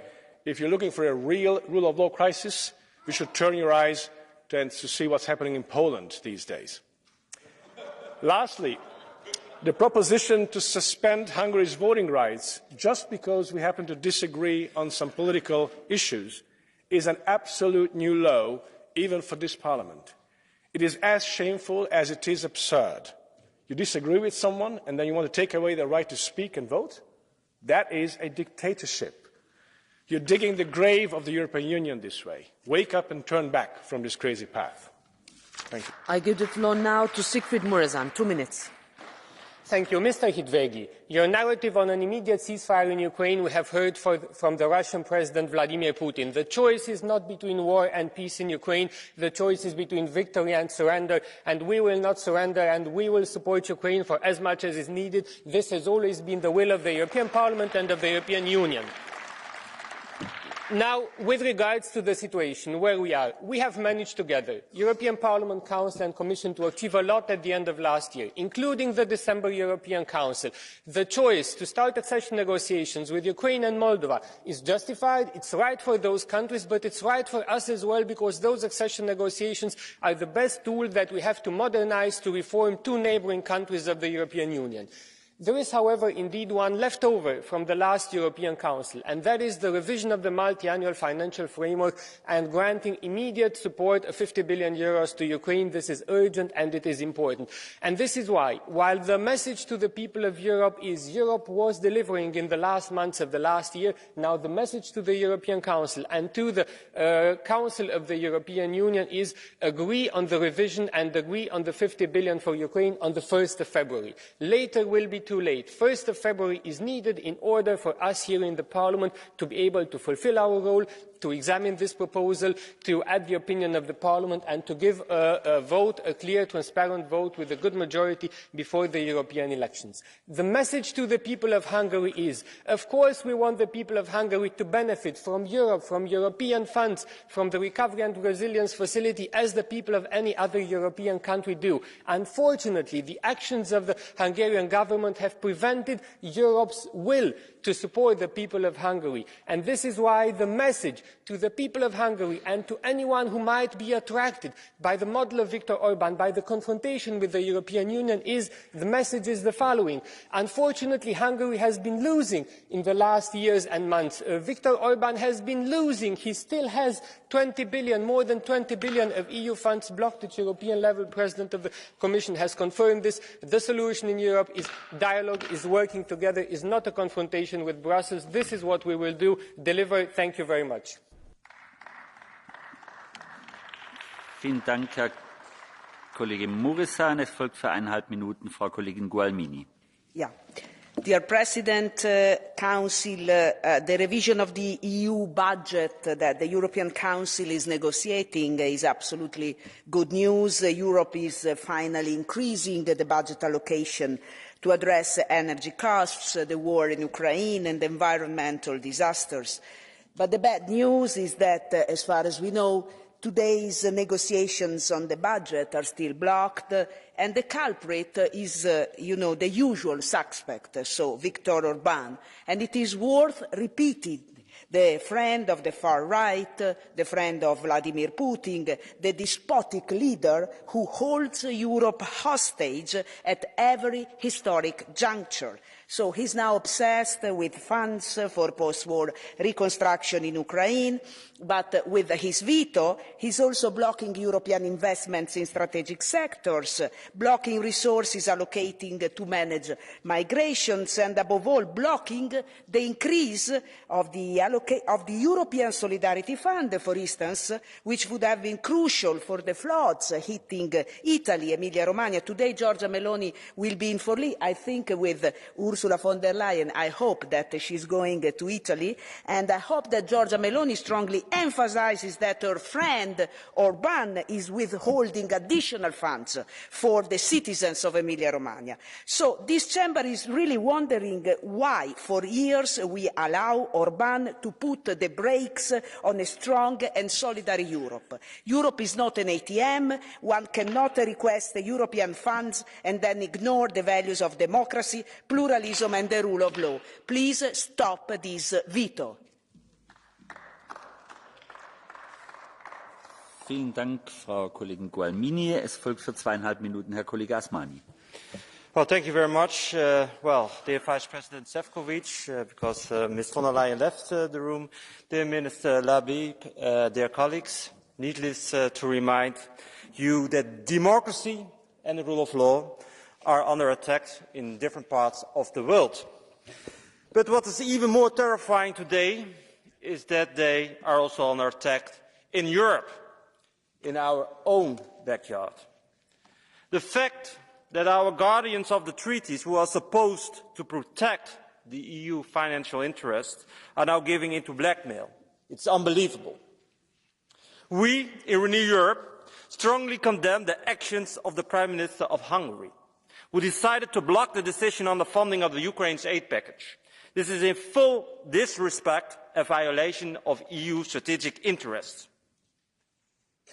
if you're looking for a real rule of law crisis, you should turn your eyes to see what's happening in Poland these days. Lastly, the proposition to suspend Hungary's voting rights just because we happen to disagree on some political issues is an absolute new low, even for this Parliament. It is as shameful as it is absurd. You disagree with someone and then you want to take away their right to speak and vote? That is a dictatorship. You're digging the grave of the European Union this way. Wake up and turn back from this crazy path. Thank you. I give the floor now to Siegfried Muresan. 2 minutes. Thank you. Mr. Hidvégi, your narrative on an immediate ceasefire in Ukraine we have heard from the Russian President Vladimir Putin. The choice is not between war and peace in Ukraine. The choice is between victory and surrender, and we will not surrender, and we will support Ukraine for as much as is needed. This has always been the will of the European Parliament and of the European Union. Now, with regards to the situation where we are, we have managed together, European Parliament, Council and Commission, to achieve a lot at the end of last year, including the December European Council. The choice to start accession negotiations with Ukraine and Moldova is justified, it's right for those countries, but it's right for us as well, because those accession negotiations are the best tool that we have to modernize, to reform two neighboring countries of the European Union. There is, however, indeed one left over from the last European Council, and that is the revision of the multi-annual financial framework and granting immediate support of 50 billion euros to Ukraine. This is urgent and it is important. And this is why, while the message to the people of Europe is Europe was delivering in the last months of the last year, now the message to the European Council and to the Council of the European Union is agree on the revision and agree on the 50 billion for Ukraine on the 1st of February. Later will be too late. 1st of February is needed in order for us here in the Parliament to be able to fulfill our role, to examine this proposal, to add the opinion of the Parliament and to give a vote, a clear, transparent vote with a good majority before the European elections. The message to the people of Hungary is, of course we want the people of Hungary to benefit from Europe, from European funds, from the Recovery and Resilience Facility as the people of any other European country do. Unfortunately, the actions of the Hungarian government have prevented Europe's will to support the people of Hungary. And this is why the message to the people of Hungary and to anyone who might be attracted by the model of Viktor Orban, by the confrontation with the European Union, is the message is the following. Unfortunately, Hungary has been losing in the last years and months. Viktor Orban has been losing. He still has 20 billion, more than 20 billion of EU funds blocked at European level. President of the Commission has confirmed this. The solution in Europe is dialogue, is working together, is not a confrontation with Brussels. This is what we will do. Deliver. Thank you very much. Vielen Dank, Herr Kollege Mureşan. Es folgt für 1,5 Minuten Frau Kollegin Gualmini. Yeah. Dear President, Council, the revision of the EU budget that the European Council is negotiating is absolutely good news. Europe is finally increasing the budget allocation to address energy costs, the war in Ukraine and environmental disasters. But the bad news is that, as far as we know, today's negotiations on the budget are still blocked, and the culprit is, the usual suspect, so Viktor Orban. And it is worth repeating, the friend of the far right, the friend of Vladimir Putin, the despotic leader who holds Europe hostage at every historic juncture. So he's now obsessed with funds for post-war reconstruction in Ukraine, but with his veto, he's also blocking European investments in strategic sectors, blocking resources allocating to manage migrations, and above all, blocking the increase of the European Solidarity Fund, for instance, which would have been crucial for the floods hitting Italy, Emilia-Romagna. Today, Giorgia Meloni will be in Forlì, I think, with Ursula von der Leyen. I hope that she's going to Italy, and I hope that Giorgia Meloni strongly emphasizes that her friend Orban is withholding additional funds for the citizens of Emilia-Romagna. So this chamber is really wondering why, for years, we allow Orban to put the brakes on a strong and solidary Europe. Europe is not an ATM. One cannot request European funds and then ignore the values of democracy, pluralism and the rule of law. Please stop this veto. Vielen Dank, Frau Kollegin Gualmini. Es folgt für 2,5 Minuten Herr Kollege Asmani. Well, thank you very much. Dear Vice President Šefčovič, because Ms. von der Leyen left the room, dear Minister Labib, dear colleagues, needless to remind you that democracy and the rule of law are under attack in different parts of the world. But what is even more terrifying today is that they are also under attack in Europe, in our own backyard. The fact that our guardians of the treaties, who are supposed to protect the EU financial interests, are now giving into blackmail. It's unbelievable. We, in Renew Europe, strongly condemn the actions of the Prime Minister of Hungary, who decided to block the decision on the funding of the Ukraine's aid package. This is in full disrespect and violation of EU strategic interests.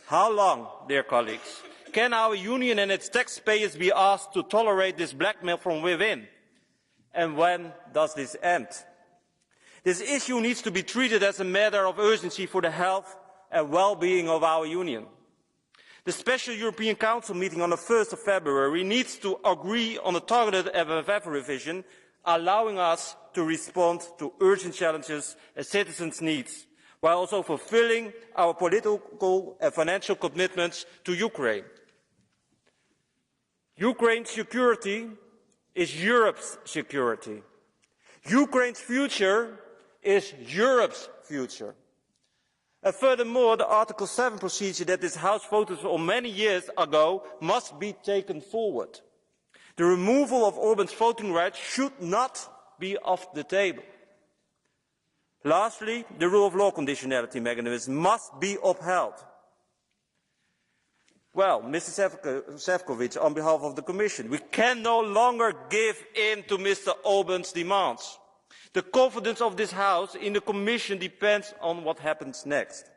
How long, dear colleagues, can our union and its taxpayers be asked to tolerate this blackmail from within? And when does this end? This issue needs to be treated as a matter of urgency for the health and well-being of our union. The special European Council meeting on the 1st of February needs to agree on a targeted MFF revision, allowing us to respond to urgent challenges and citizens' needs, while also fulfilling our political and financial commitments to Ukraine. Ukraine's security is Europe's security. Ukraine's future is Europe's future. And furthermore, the Article 7 procedure that this House voted on many years ago must be taken forward. The removal of Orban's voting rights should not be off the table. Lastly, the rule of law conditionality mechanism must be upheld. Well, Mr. Šefčovič, on behalf of the Commission, we can no longer give in to Mr. Orban's demands. The confidence of this House in the Commission depends on what happens next.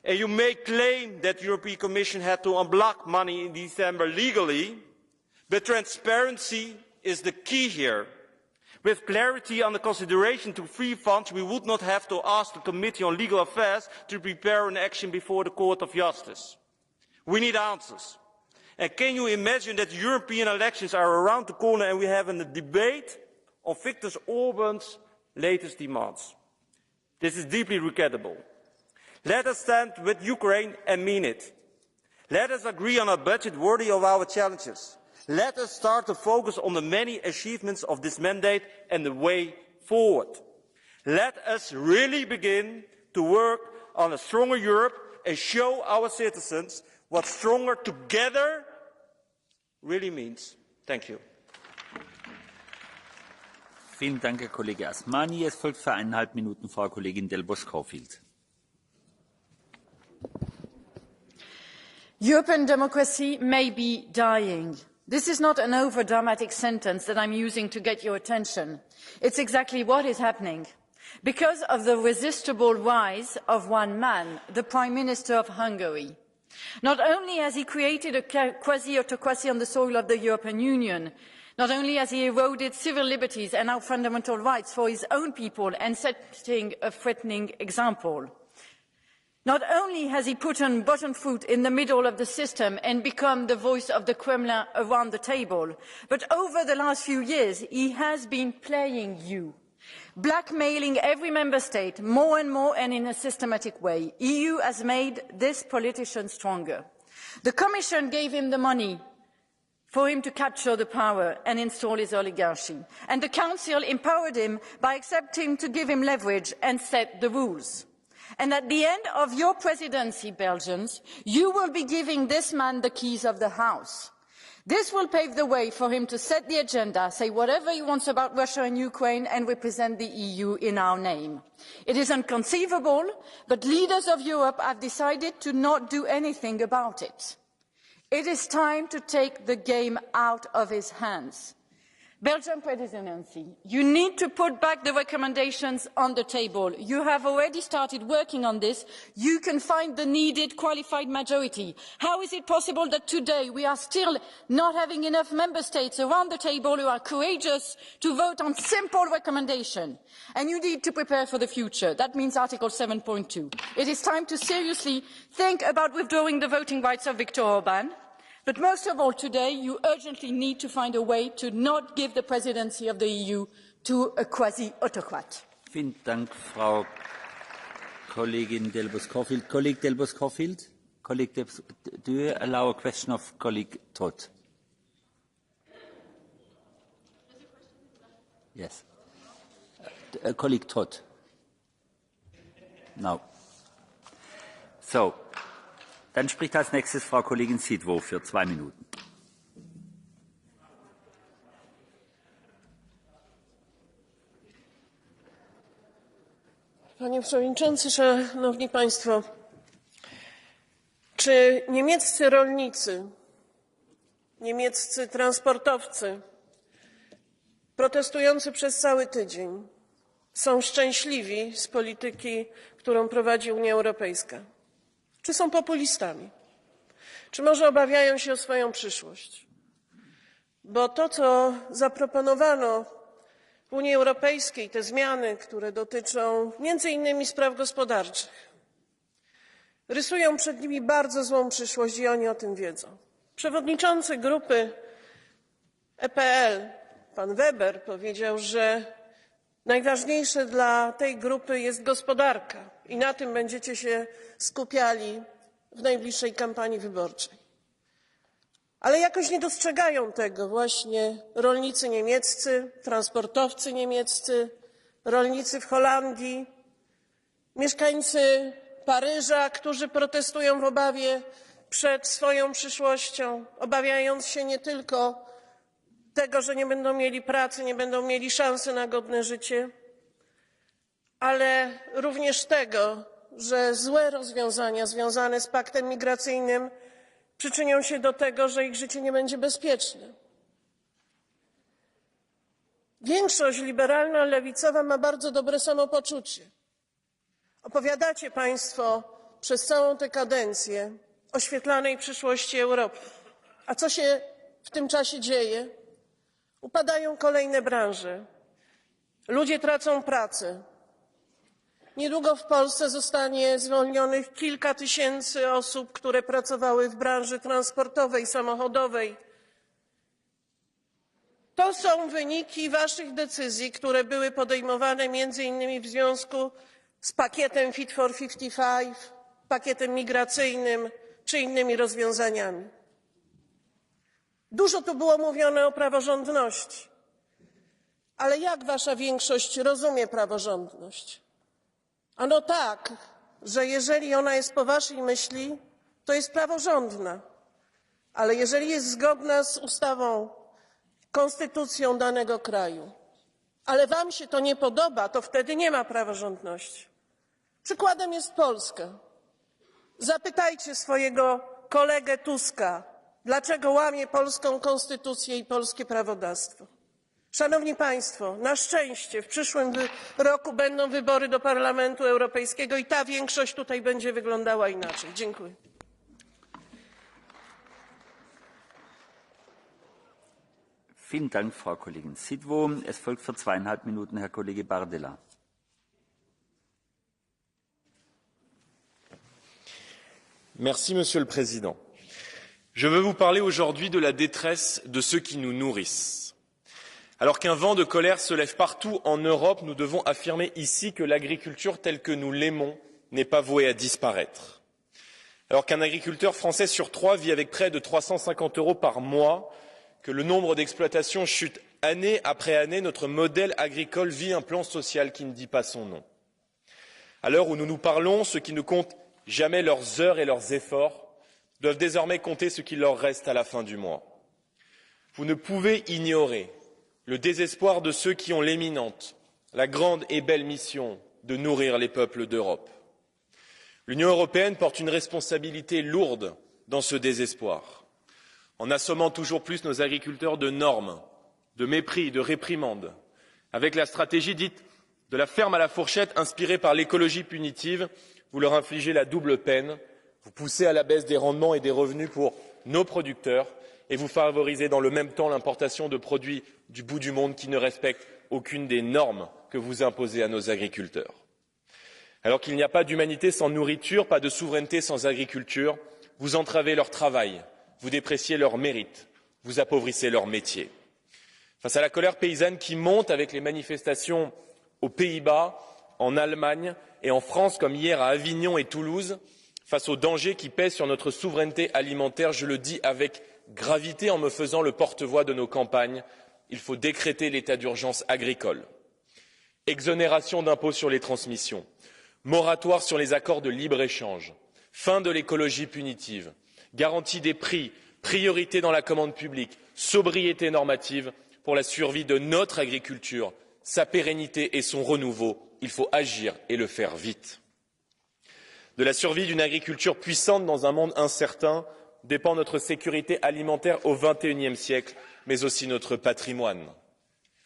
And you may claim that the European Commission had to unblock money in December legally, but transparency is the key here. With clarity on the consideration to free funds, we would not have to ask the Committee on Legal Affairs to prepare an action before the Court of Justice. We need answers. And can you imagine that European elections are around the corner and we have a debate on Viktor Orban's latest demands? This is deeply regrettable. Let us stand with Ukraine and mean it. Let us agree on a budget worthy of our challenges. Let us start to focus on the many achievements of this mandate and the way forward. Let us really begin to work on a stronger Europe and show our citizens what stronger together really means. Thank you. Vielen Dank, Herr Kollege Asmani. Es folgt für 1,5 Minuten Frau Kollegin Delbos-Corfield. European democracy may be dying. This is not an overdramatic sentence that I'm using to get your attention. It's exactly what is happening. Because of the irresistible rise of one man, the Prime Minister of Hungary. Not only has he created a quasi-autocracy on the soil of the European Union, not only has he eroded civil liberties and our fundamental rights for his own people and setting a threatening example. Not only has he put on bottom foot in the middle of the system and become the voice of the Kremlin around the table, but over the last few years he has been playing you, blackmailing every member state more and more and in a systematic way. The EU has made this politician stronger. The Commission gave him the money for him to capture the power and install his oligarchy. And the Council empowered him by accepting to give him leverage and set the rules. And at the end of your presidency, Belgians, you will be giving this man the keys of the House. This will pave the way for him to set the agenda, say whatever he wants about Russia and Ukraine, and represent the EU in our name. It is inconceivable, but leaders of Europe have decided to not do anything about it. It is time to take the game out of his hands. Belgian presidency, you need to put back the recommendations on the table. You have already started working on this. You can find the needed qualified majority. How is it possible that today we are still not having enough member states around the table who are courageous to vote on simple recommendations? And you need to prepare for the future. That means Article 7.2. It is time to seriously think about withdrawing the voting rights of Viktor Orban. But most of all today, you urgently need to find a way to not give the presidency of the EU to a quasi-autocrat. Vielen Dank, Frau Kollegin Delbos-Corfield. Colleague Delbos-Corfield, do you allow a question of colleague Todt? Yes. Colleague Todt. No. So. Dann spricht als nächstes Frau Kollegin Sidwo für 2 Minuten. Panie Przewodniczący, Szanowni Państwo! Czy niemieccy rolnicy, niemieccy transportowcy protestujący przez cały tydzień są szczęśliwi z polityki, którą prowadzi Unia Europejska? Czy są populistami? Czy może obawiają się o swoją przyszłość? Bo to, co zaproponowano w Unii Europejskiej, te zmiany, które dotyczą między innymi spraw gospodarczych, rysują przed nimi bardzo złą przyszłość i oni o tym wiedzą. Przewodniczący grupy EPL, pan Weber, powiedział, że najważniejsze dla tej grupy jest gospodarka i na tym będziecie się skupiali w najbliższej kampanii wyborczej. Ale jakoś nie dostrzegają tego właśnie rolnicy niemieccy, transportowcy niemieccy, rolnicy w Holandii, mieszkańcy Paryża, którzy protestują w obawie przed swoją przyszłością, obawiając się nie tylko tego, że nie będą mieli pracy, nie będą mieli szansy na godne życie, ale również tego, że złe rozwiązania związane z paktem migracyjnym przyczynią się do tego, że ich życie nie będzie bezpieczne. Większość liberalna, lewicowa ma bardzo dobre samopoczucie. Opowiadacie Państwo przez całą tę kadencję o świetlanej przyszłości Europy. A co się w tym czasie dzieje? Upadają kolejne branże. Ludzie tracą pracę. Niedługo w Polsce zostanie zwolnionych kilka tysięcy osób, które pracowały w branży transportowej, samochodowej. To są wyniki waszych decyzji, które były podejmowane między innymi w związku z pakietem Fit for 55, pakietem migracyjnym czy innymi rozwiązaniami. Dużo tu było mówione o praworządności. Ale jak wasza większość rozumie praworządność? Ano tak, że jeżeli ona jest po waszej myśli, to jest praworządna. Ale jeżeli jest zgodna z ustawą, konstytucją danego kraju, ale wam się to nie podoba, to wtedy nie ma praworządności. Przykładem jest Polska. Zapytajcie swojego kolegę Tuska, dlaczego łamie polską konstytucję i polskie prawodawstwo. Szanowni Państwo, na szczęście w przyszłym roku będą wybory do Parlamentu Europejskiego i ta większość tutaj będzie wyglądała inaczej. Dziękuję. Vielen Dank, Frau Kollegin Sidwo. Es folgt für 2,5 Minuten Herr Kollege Bardella. Merci, Monsieur le Président. Je veux vous parler aujourd'hui de la détresse de ceux qui nous nourrissent. Alors qu'un vent de colère se lève partout en Europe, nous devons affirmer ici que l'agriculture telle que nous l'aimons n'est pas vouée à disparaître. Alors qu'un agriculteur français sur 3 vit avec près de 350 € par mois, que le nombre d'exploitations chute année après année, notre modèle agricole vit un plan social qui ne dit pas son nom. À l'heure où nous nous parlons, ceux qui ne comptent jamais leurs heures et leurs efforts doivent désormais compter ce qu'il leur reste à la fin du mois. Vous ne pouvez ignorer le désespoir de ceux qui ont l'éminente, la grande et belle mission de nourrir les peuples d'Europe. L'Union européenne porte une responsabilité lourde dans ce désespoir, en assommant toujours plus nos agriculteurs de normes, de mépris, de réprimandes, avec la stratégie dite de la ferme à la fourchette inspirée par l'écologie punitive. Vous leur infligez la double peine, vous poussez à la baisse des rendements et des revenus pour nos producteurs et vous favorisez dans le même temps l'importation de produits du bout du monde qui ne respectent aucune des normes que vous imposez à nos agriculteurs. Alors qu'il n'y a pas d'humanité sans nourriture, pas de souveraineté sans agriculture, vous entravez leur travail, vous dépréciez leur mérite, vous appauvrissez leur métier. Face à la colère paysanne qui monte avec les manifestations aux Pays-Bas, en Allemagne et en France, comme hier à Avignon et Toulouse, face aux dangers qui pèsent sur notre souveraineté alimentaire, je le dis avec gravité en me faisant le porte-voix de nos campagnes, il faut décréter l'état d'urgence agricole. Exonération d'impôts sur les transmissions, moratoire sur les accords de libre-échange, fin de l'écologie punitive, garantie des prix, priorité dans la commande publique, sobriété normative pour la survie de notre agriculture, sa pérennité et son renouveau. Il faut agir et le faire vite. De la survie d'une agriculture puissante dans un monde incertain dépend notre sécurité alimentaire au XXIe siècle, mais aussi notre patrimoine.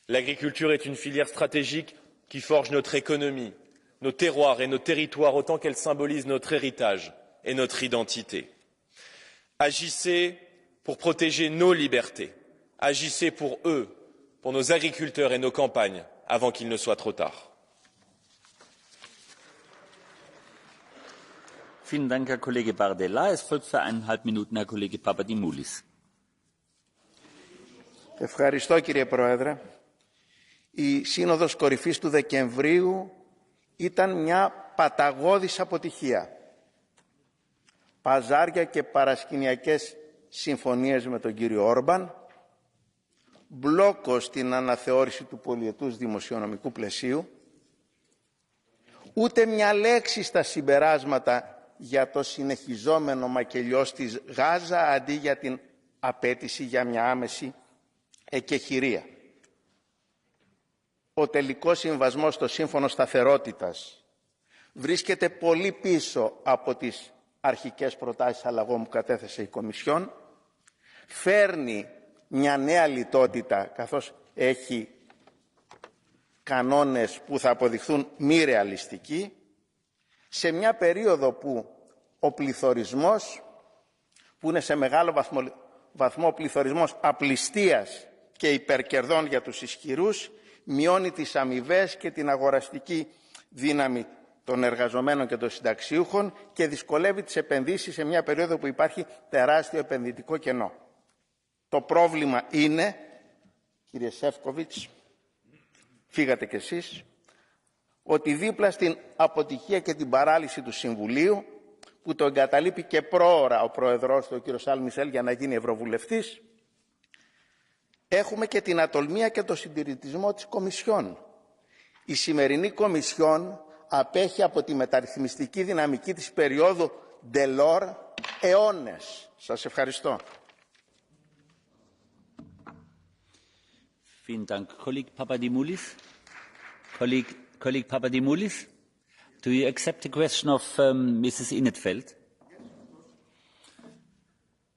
L'agriculture est une filière stratégique qui forge notre économie, nos terroirs et nos territoires autant qu'elle symbolise notre héritage et notre identité. Agissez pour protéger nos libertés. Agissez pour eux, pour nos agriculteurs et nos campagnes, avant qu'il ne soit trop tard. Vielen Dank, Herr Kollege Bardella. Es folgt für 1,5 Minuten Herr Kollege Papadimoulis. Ευχαριστώ, κύριε Πρόεδρε. Η Σύνοδος Κορυφής του Δεκεμβρίου ήταν μια παταγώδης αποτυχία. Παζάρια και παρασκηνιακές συμφωνίες με τον κύριο Όρμπαν, μπλόκο στην αναθεώρηση του πολυετούς δημοσιονομικού πλαισίου, ούτε μια λέξη στα συμπεράσματα για το συνεχιζόμενο μακελιός της Γάζα αντί για την απέτηση για μια άμεση εκεχηρία. Ο τελικός συμβασμός στο Σύμφωνο Σταθερότητας βρίσκεται πολύ πίσω από τις αρχικές προτάσεις αλλαγών που κατέθεσε η Κομισιόν, φέρνει μια νέα λιτότητα καθώς έχει κανόνες που θα αποδειχθούν μη ρεαλιστικοί, σε μια περίοδο που ο πληθωρισμός, που είναι σε μεγάλο βαθμό πληθωρισμός απληστίας και υπερκερδών για τους ισχυρούς, μειώνει τις αμοιβές και την αγοραστική δύναμη των εργαζομένων και των συνταξιούχων και δυσκολεύει τις επενδύσεις σε μια περίοδο που υπάρχει τεράστιο επενδυτικό κενό. Το πρόβλημα είναι, κύριε Σεύκοβιτς, φύγατε κι εσείς, ότι δίπλα στην αποτυχία και την παράλυση του Συμβουλίου, που το εγκαταλείπει και πρόωρα ο πρόεδρος του, ο κύριος Σαρλ Μισελ, για να γίνει ευρωβουλευτής, έχουμε και την ατολμία και το συντηρητισμό της Κομισιόν. Η σημερινή Κομισιόν απέχει από τη μεταρρυθμιστική δυναμική της περίοδου Delors αιώνες. Σας ευχαριστώ. Vielen Dank. Kollege Papadimoulis? Colleague Papadimoulis, do you accept the question of Mrs. Inetfeld?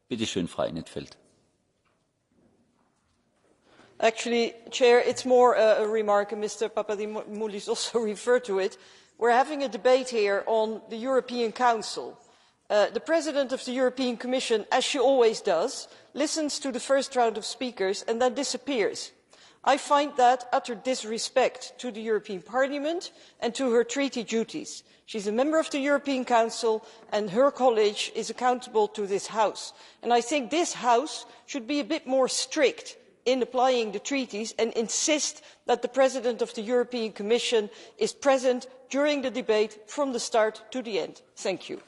Bitte schön, Frau Inetfeld. Actually, Chair, it's more a remark, and Mr. Papadimoulis also referred to it. We're having a debate here on the European Council. The President of the European Commission, as she always does, listens to the first round of speakers and then disappears. I find that utter disrespect to the European Parliament and to her treaty duties. She's a member of the European Council and her college is accountable to this House. And I think this House should be a bit more strict in applying the treaties and insist that the President of the European Commission is present during the debate from the start to the end. Thank you.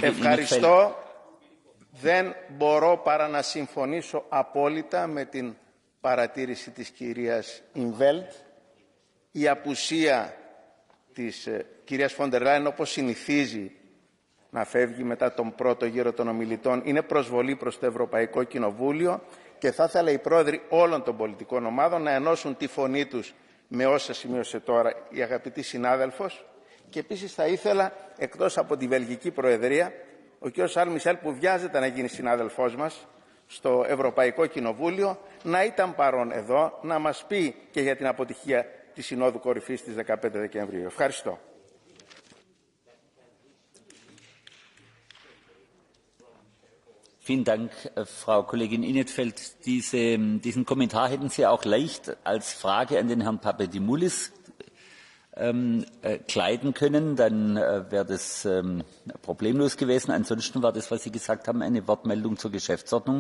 Ευχαριστώ. Δεν μπορώ παρά να συμφωνήσω απόλυτα με την παρατήρηση της κυρίας Ινβέλτ. Η απουσία της κυρίας Φοντερ Λάιεν, όπως συνηθίζει να φεύγει μετά τον πρώτο γύρο των ομιλητών, είναι προσβολή προς το Ευρωπαϊκό Κοινοβούλιο και θα ήθελα οι πρόεδροι όλων των πολιτικών ομάδων να ενώσουν τη φωνή τους με όσα σημείωσε τώρα η αγαπητή συνάδελφος. Και επίσης θα ήθελα, εκτός από τη Βελγική Προεδρία, ο κ. Σαρλ Μισελ, που βιάζεται να γίνει συνάδελφός μας στο Ευρωπαϊκό Κοινοβούλιο, να ήταν παρόν εδώ, να μας πει και για την αποτυχία της Συνόδου Κορυφής της 15 Δεκεμβρίου. Ευχαριστώ. Vielen Dank, Frau Kollegin Inetfeld. Diesen Kommentar hätten Sie auch leicht als Frage an den Herrn Papadimoulis kleiden können, dann wäre das problemlos gewesen. Ansonsten war das, was Sie gesagt haben, eine Wortmeldung zur Geschäftsordnung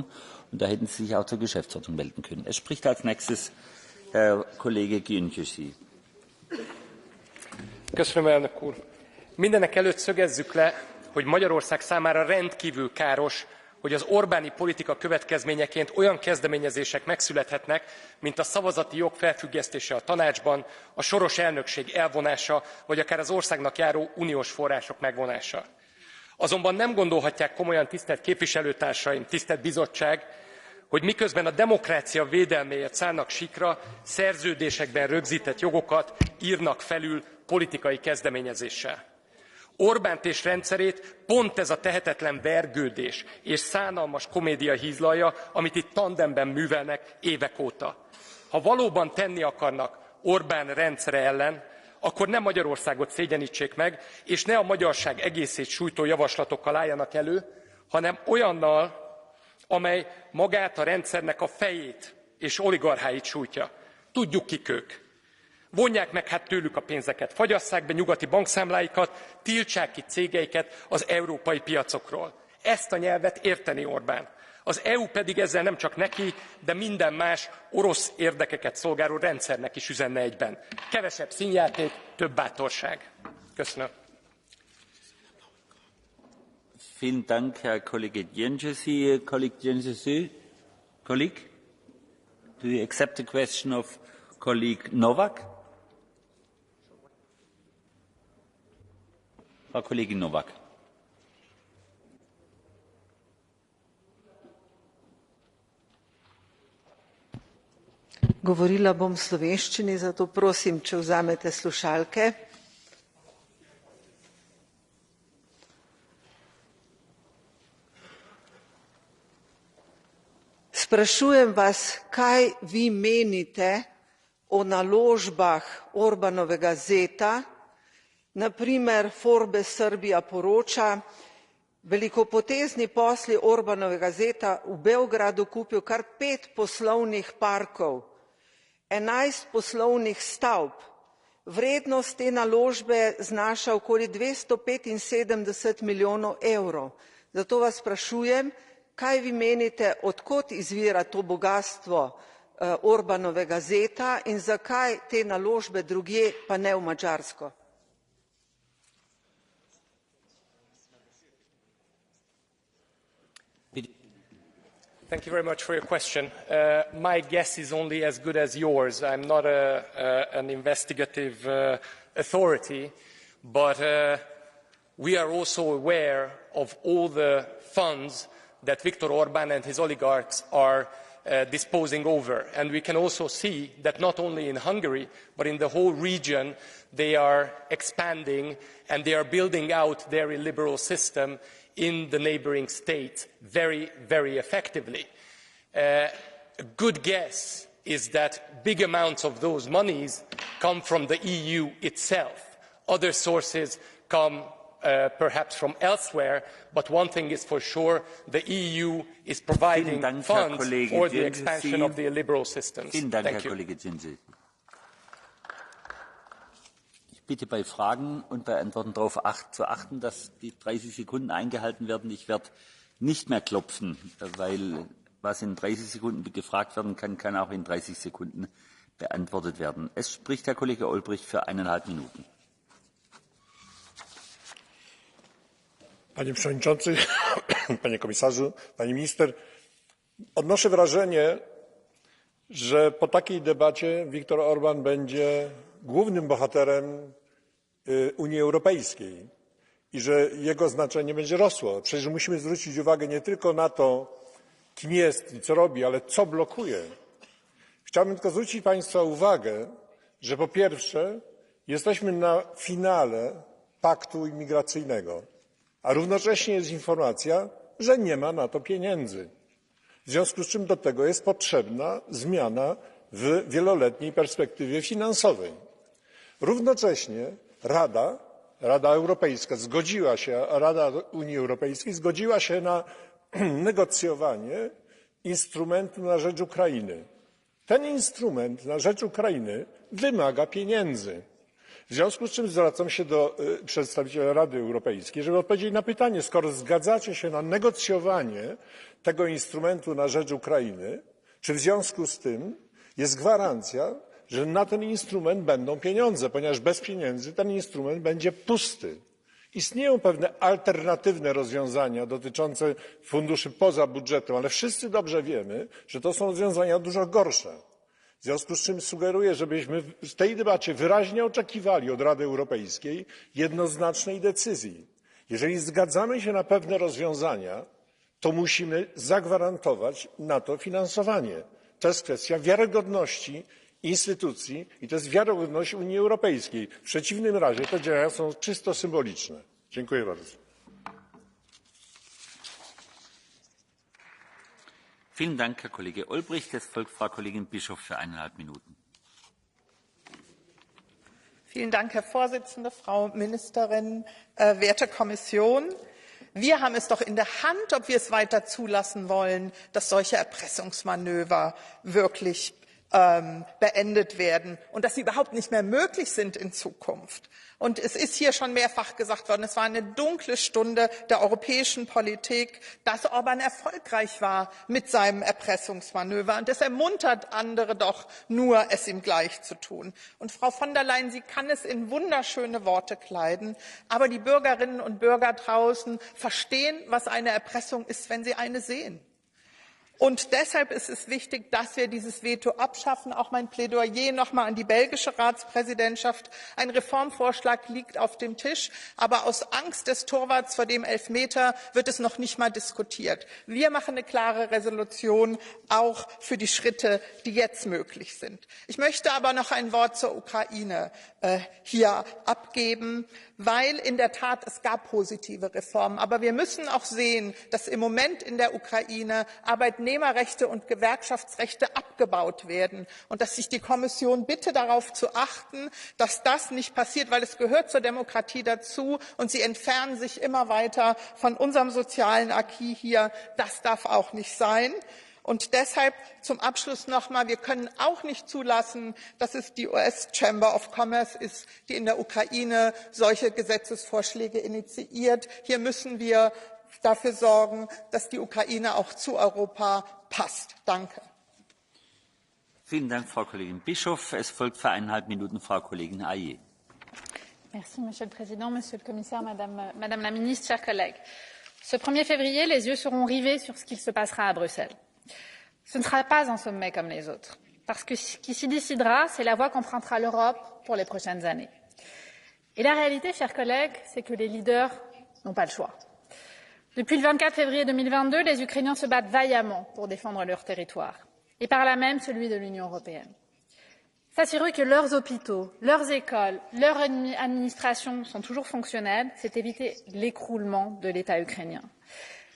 und da hätten Sie sich auch zur Geschäftsordnung melden können. Es spricht als nächstes Herr Kollege Gyöngyösi. Köszönöm, elnök úr. Mindenek előtt szögezzük le, hogy Magyarország számára rendkívül káros, hogy az Orbáni politika következményeként olyan kezdeményezések megszülethetnek, mint a szavazati jog felfüggesztése a tanácsban, a soros elnökség elvonása, vagy akár az országnak járó uniós források megvonása. Azonban nem gondolhatják komolyan, tisztelt képviselőtársaim, tisztelt bizottság, hogy miközben a demokrácia védelméért szállnak síkra, szerződésekben rögzített jogokat írnak felül politikai kezdeményezéssel. Orbánt és rendszerét pont ez a tehetetlen vergődés és szánalmas komédia hízlalja, amit itt tandemben művelnek évek óta. Ha valóban tenni akarnak Orbán rendszere ellen, akkor ne Magyarországot szégyenítsék meg, és ne a magyarság egészét sújtó javaslatokkal álljanak elő, hanem olyannal, amely magát a rendszernek a fejét és oligarcháit sújtja. Tudjuk, kik ők. Vonják meg hát tőlük a pénzeket, fagyasszák be nyugati bankszámláikat, tiltsák ki cégeiket az európai piacokról. Ezt a nyelvet érteni Orbán. Az EU pedig ezzel nem csak neki, de minden más orosz érdekeket szolgáló rendszernek is üzenne egyben. Kevesebb színjáték, több bátorság. Köszönöm. Vielen Dank, Herr Kollege Djendzsi. Kollege Djendzsi, colleague, do you accept the question of colleague Novak? Frau Kollegin Novak. Govorila bom v slovenščini, zato prosim, če vzamete slušalke. Sprašujem vas, kaj vi menite o naložbah Orbanovega zeta. Naprimer, Forbes Srbija poroča, velikopotezni posli Orbanovega zeta v Beogradu kupil kar 5 poslovnih parkov, 11 poslovnih stavb. Vrednost te naložbe znaša okoli 275 milijonov evrov. Zato vas sprašujem, kaj vi menite, od kod izvira to bogastvo Orbanovega zeta in zakaj te naložbe drugje, pa ne v Madžarsko? Thank you very much for your question. My guess is only as good as yours. I'm not an investigative authority, but we are also aware of all the funds that Viktor Orban and his oligarchs are disposing over. And we can also see that not only in Hungary, but in the whole region, they are expanding and they are building out their illiberal system in the neighboring states very, very effectively. A good guess is that big amounts of those monies come from the EU itself. Other sources come perhaps from elsewhere, but one thing is for sure, the EU is providing funds for the expansion of the illiberal systems. Thank you. Ich bitte bei Fragen und bei Antworten darauf zu achten, dass die 30 Sekunden eingehalten werden. Ich werde nicht mehr klopfen, weil was in 30 Sekunden gefragt werden kann, kann auch in 30 Sekunden beantwortet werden. Es spricht Herr Kollege Olbrycht für 1,5 Minuten. Panie Przewodniczący, Panie Komisarzu, Pani Minister, odnoszę wrażenie, że po takiej debacie Viktor Orban będzie głównym bohaterem Unii Europejskiej i że jego znaczenie będzie rosło. Przecież musimy zwrócić uwagę nie tylko na to, kim jest i co robi, ale co blokuje. Chciałbym tylko zwrócić Państwa uwagę, że po pierwsze jesteśmy na finale paktu imigracyjnego, a równocześnie jest informacja, że nie ma na to pieniędzy. W związku z czym do tego jest potrzebna zmiana w wieloletniej perspektywie finansowej. Równocześnie Rada Europejska zgodziła się, Rada Unii Europejskiej zgodziła się na negocjowanie instrumentu na rzecz Ukrainy. Ten instrument na rzecz Ukrainy wymaga pieniędzy. W związku z czym zwracam się do przedstawiciela Rady Europejskiej, żeby odpowiedzieć na pytanie, skoro zgadzacie się na negocjowanie tego instrumentu na rzecz Ukrainy, czy w związku z tym jest gwarancja, że na ten instrument będą pieniądze, ponieważ bez pieniędzy ten instrument będzie pusty. Istnieją pewne alternatywne rozwiązania dotyczące funduszy poza budżetem, ale wszyscy dobrze wiemy, że to są rozwiązania dużo gorsze. W związku z czym sugeruję, żebyśmy w tej debacie wyraźnie oczekiwali od Rady Europejskiej jednoznacznej decyzji. Jeżeli zgadzamy się na pewne rozwiązania, to musimy zagwarantować na to finansowanie. To jest kwestia wiarygodności instytucji i to jest wiarygodność Unii Europejskiej. W przeciwnym razie te działania są czysto symboliczne. Dziękuję bardzo. Vielen Dank, Herr Kollege Olbrycht. Es folgt Frau Kollegin Bischoff für 1,5 Minuten. Vielen Dank, Herr Vorsitzender, Frau Ministerin, werte Kommission. Wir haben es doch in der Hand, ob wir es weiter zulassen wollen, dass solche Erpressungsmanöver wirklich beendet werden und dass sie überhaupt nicht mehr möglich sind in Zukunft. Und es ist hier schon mehrfach gesagt worden, es war eine dunkle Stunde der europäischen Politik, dass Orban erfolgreich war mit seinem Erpressungsmanöver. Und das ermuntert andere doch nur, es ihm gleich zu tun. Und Frau von der Leyen, sie kann es in wunderschöne Worte kleiden, aber die Bürgerinnen und Bürger draußen verstehen, was eine Erpressung ist, wenn sie eine sehen. Und deshalb ist es wichtig, dass wir dieses Veto abschaffen. Auch mein Plädoyer nochmal an die belgische Ratspräsidentschaft. Ein Reformvorschlag liegt auf dem Tisch, aber aus Angst des Torwarts vor dem Elfmeter wird es noch nicht mal diskutiert. Wir machen eine klare Resolution, auch für die Schritte, die jetzt möglich sind. Ich möchte aber noch ein Wort zur Ukraine hier abgeben, weil in der Tat es gab positive Reformen. Aber wir müssen auch sehen, dass im Moment in der Ukraine Arbeitnehmerrechte und Gewerkschaftsrechte abgebaut werden und dass sich die Kommission bitte darauf zu achten, dass das nicht passiert, weil es gehört zur Demokratie dazu und sie entfernen sich immer weiter von unserem sozialen Acquis hier. Das darf auch nicht sein. Und deshalb zum Abschluss noch einmal, wir können auch nicht zulassen, dass es die US Chamber of Commerce ist, die in der Ukraine solche Gesetzesvorschläge initiiert. Hier müssen wir dafür sorgen, dass die Ukraine auch zu Europa passt. Danke. Vielen Dank, Frau Kollegin Bischoff. Es folgt für 1,5 Minuten Frau Kollegin Layєн. Merci, Monsieur le Président, Monsieur le Commissaire, Madame la Ministre, chers collègues. Ce 1er février, les yeux seront rivés sur ce qu'il se passera à Bruxelles. Ce ne sera pas un sommet comme les autres, parce que ce qui s'y décidera, c'est la voie qu'empruntera l'Europe pour les prochaines années. Et la réalité, chers collègues, c'est que les leaders n'ont pas le choix. Depuis le 24 février 2022, les Ukrainiens se battent vaillamment pour défendre leur territoire, et par là même celui de l'Union européenne. S'assurer que leurs hôpitaux, leurs écoles, leur administration sont toujours fonctionnelles, c'est éviter l'écroulement de l'État ukrainien.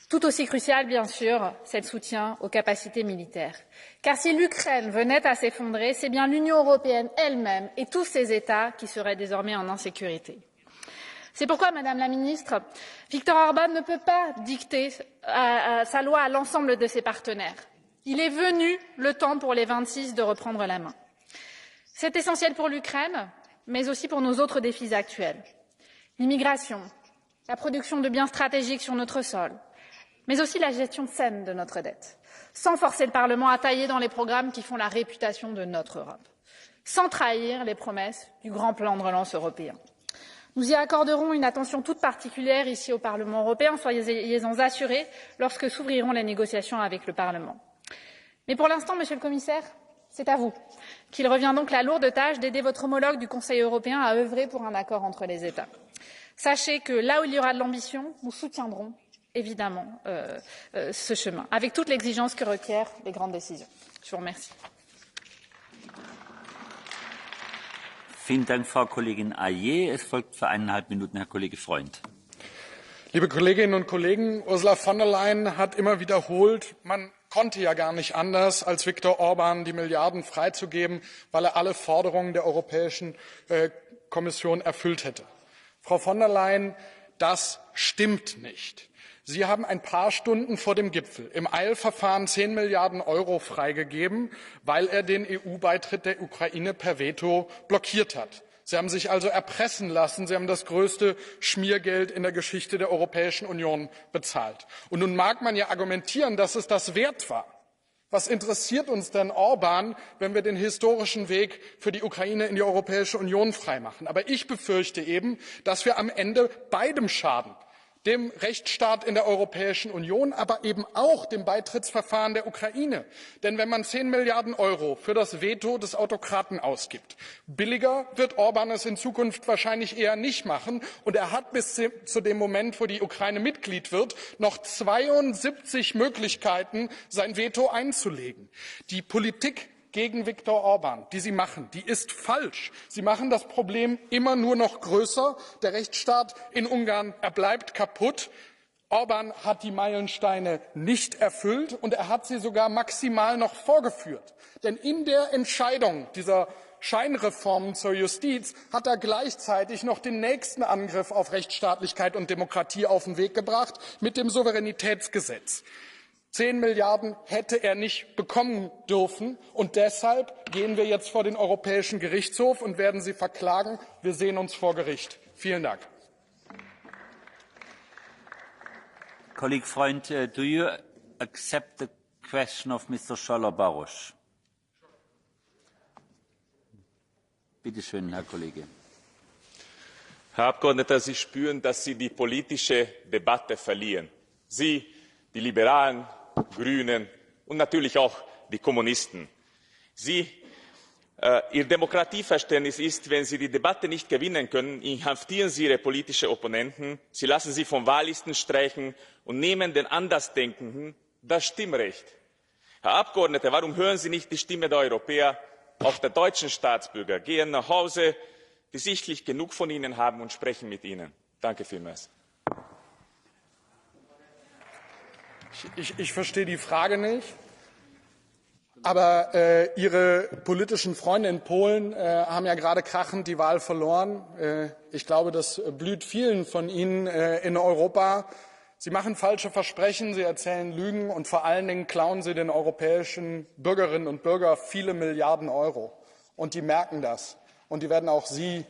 Tout aussi crucial, bien sûr, c'est le soutien aux capacités militaires. Car si l'Ukraine venait à s'effondrer, c'est bien l'Union européenne elle-même et tous ses États qui seraient désormais en insécurité. C'est pourquoi, Madame la Ministre, Viktor Orban ne peut pas dicter sa loi à l'ensemble de ses partenaires. Il est venu le temps pour les 26 de reprendre la main. C'est essentiel pour l'Ukraine, mais aussi pour nos autres défis actuels. L'immigration, la production de biens stratégiques sur notre sol, mais aussi la gestion saine de notre dette, sans forcer le Parlement à tailler dans les programmes qui font la réputation de notre Europe, sans trahir les promesses du grand plan de relance européen. Nous y accorderons une attention toute particulière ici au Parlement européen, soyez-en assurés, lorsque s'ouvriront les négociations avec le Parlement. Mais pour l'instant, Monsieur le Commissaire, c'est à vous qu'il revient donc la lourde tâche d'aider votre homologue du Conseil européen à œuvrer pour un accord entre les États. Sachez que là où il y aura de l'ambition, nous soutiendrons évidemment ce chemin, avec toute l'exigence que requièrent les grandes décisions. Je vous remercie. Vielen Dank, Frau Kollegin Layєн. Es folgt für 1,5 Minuten Herr Kollege Freund. Liebe Kolleginnen und Kollegen, Ursula von der Leyen hat immer wiederholt, man konnte ja gar nicht anders, als Viktor Orban die Milliarden freizugeben, weil er alle Forderungen der Europäischen Kommission erfüllt hätte. Frau von der Leyen, das stimmt nicht. Sie haben ein paar Stunden vor dem Gipfel im Eilverfahren 10 Milliarden Euro freigegeben, weil er den EU-Beitritt der Ukraine per Veto blockiert hat. Sie haben sich also erpressen lassen. Sie haben das größte Schmiergeld in der Geschichte der Europäischen Union bezahlt. Und nun mag man ja argumentieren, dass es das wert war. Was interessiert uns denn Orban, wenn wir den historischen Weg für die Ukraine in die Europäische Union freimachen? Aber ich befürchte eben, dass wir am Ende beidem schaden. Dem Rechtsstaat in der Europäischen Union, aber eben auch dem Beitrittsverfahren der Ukraine. Denn wenn man 10 Milliarden Euro für das Veto des Autokraten ausgibt, billiger wird Orban es in Zukunft wahrscheinlich eher nicht machen. Und er hat bis zu dem Moment, wo die Ukraine Mitglied wird, noch 72 Möglichkeiten, sein Veto einzulegen. Die Politik gegen Viktor Orban, die Sie machen, die ist falsch. Sie machen das Problem immer nur noch größer. Der Rechtsstaat in Ungarn, er bleibt kaputt. Orban hat die Meilensteine nicht erfüllt und er hat sie sogar maximal noch vorgeführt. Denn in der Entscheidung dieser Scheinreformen zur Justiz hat er gleichzeitig noch den nächsten Angriff auf Rechtsstaatlichkeit und Demokratie auf den Weg gebracht mit dem Souveränitätsgesetz. 10 Milliarden hätte er nicht bekommen dürfen. Und deshalb gehen wir jetzt vor den Europäischen Gerichtshof und werden Sie verklagen. Wir sehen uns vor Gericht. Vielen Dank. Colleague Freund, do you accept the question of Mr. Scholler-Barosch? Bitte schön, Herr Kollege. Herr Abgeordneter, Sie spüren, dass Sie die politische Debatte verlieren. Sie, die Liberalen, Grünen und natürlich auch die Kommunisten. Ihr Demokratieverständnis ist, wenn Sie die Debatte nicht gewinnen können, inhaftieren Sie Ihre politischen Opponenten, Sie lassen sie von Wahllisten streichen und nehmen den Andersdenkenden das Stimmrecht. Herr Abgeordneter, warum hören Sie nicht die Stimme der Europäer, auch der deutschen Staatsbürger? Gehen nach Hause, die sichtlich genug von Ihnen haben, und sprechen mit Ihnen. Danke vielmals. Ich verstehe die Frage nicht. Aber Ihre politischen Freunde in Polen haben ja gerade krachend die Wahl verloren. Ich glaube, das blüht vielen von Ihnen in Europa. Sie machen falsche Versprechen, Sie erzählen Lügen und vor allen Dingen klauen Sie den europäischen Bürgerinnen und Bürgern viele Milliarden Euro. Und die merken das. Und die werden auch Sie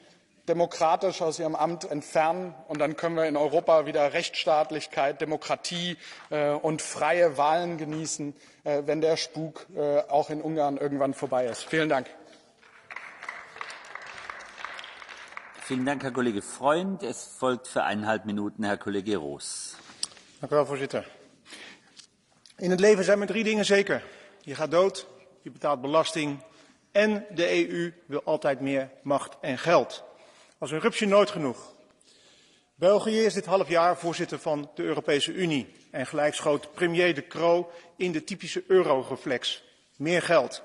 demokratisch aus Ihrem Amt entfernen. Und dann können wir in Europa wieder Rechtsstaatlichkeit, Demokratie und freie Wahlen genießen, wenn der Spuk auch in Ungarn irgendwann vorbei ist. Vielen Dank. Vielen Dank, Herr Kollege Freund. Es folgt für 1,5 Minuten Herr Kollege Roos. Dank u wel, voorzitter. In het leven zijn maar 3 dingen zeker. Je gaat dood, je betaalt belasting en de EU wil altijd meer macht en geld. Als een rupsje nooit genoeg. België is dit half jaar voorzitter van de Europese Unie. En gelijk schoot premier De Croo in de typische euroreflex. Meer geld.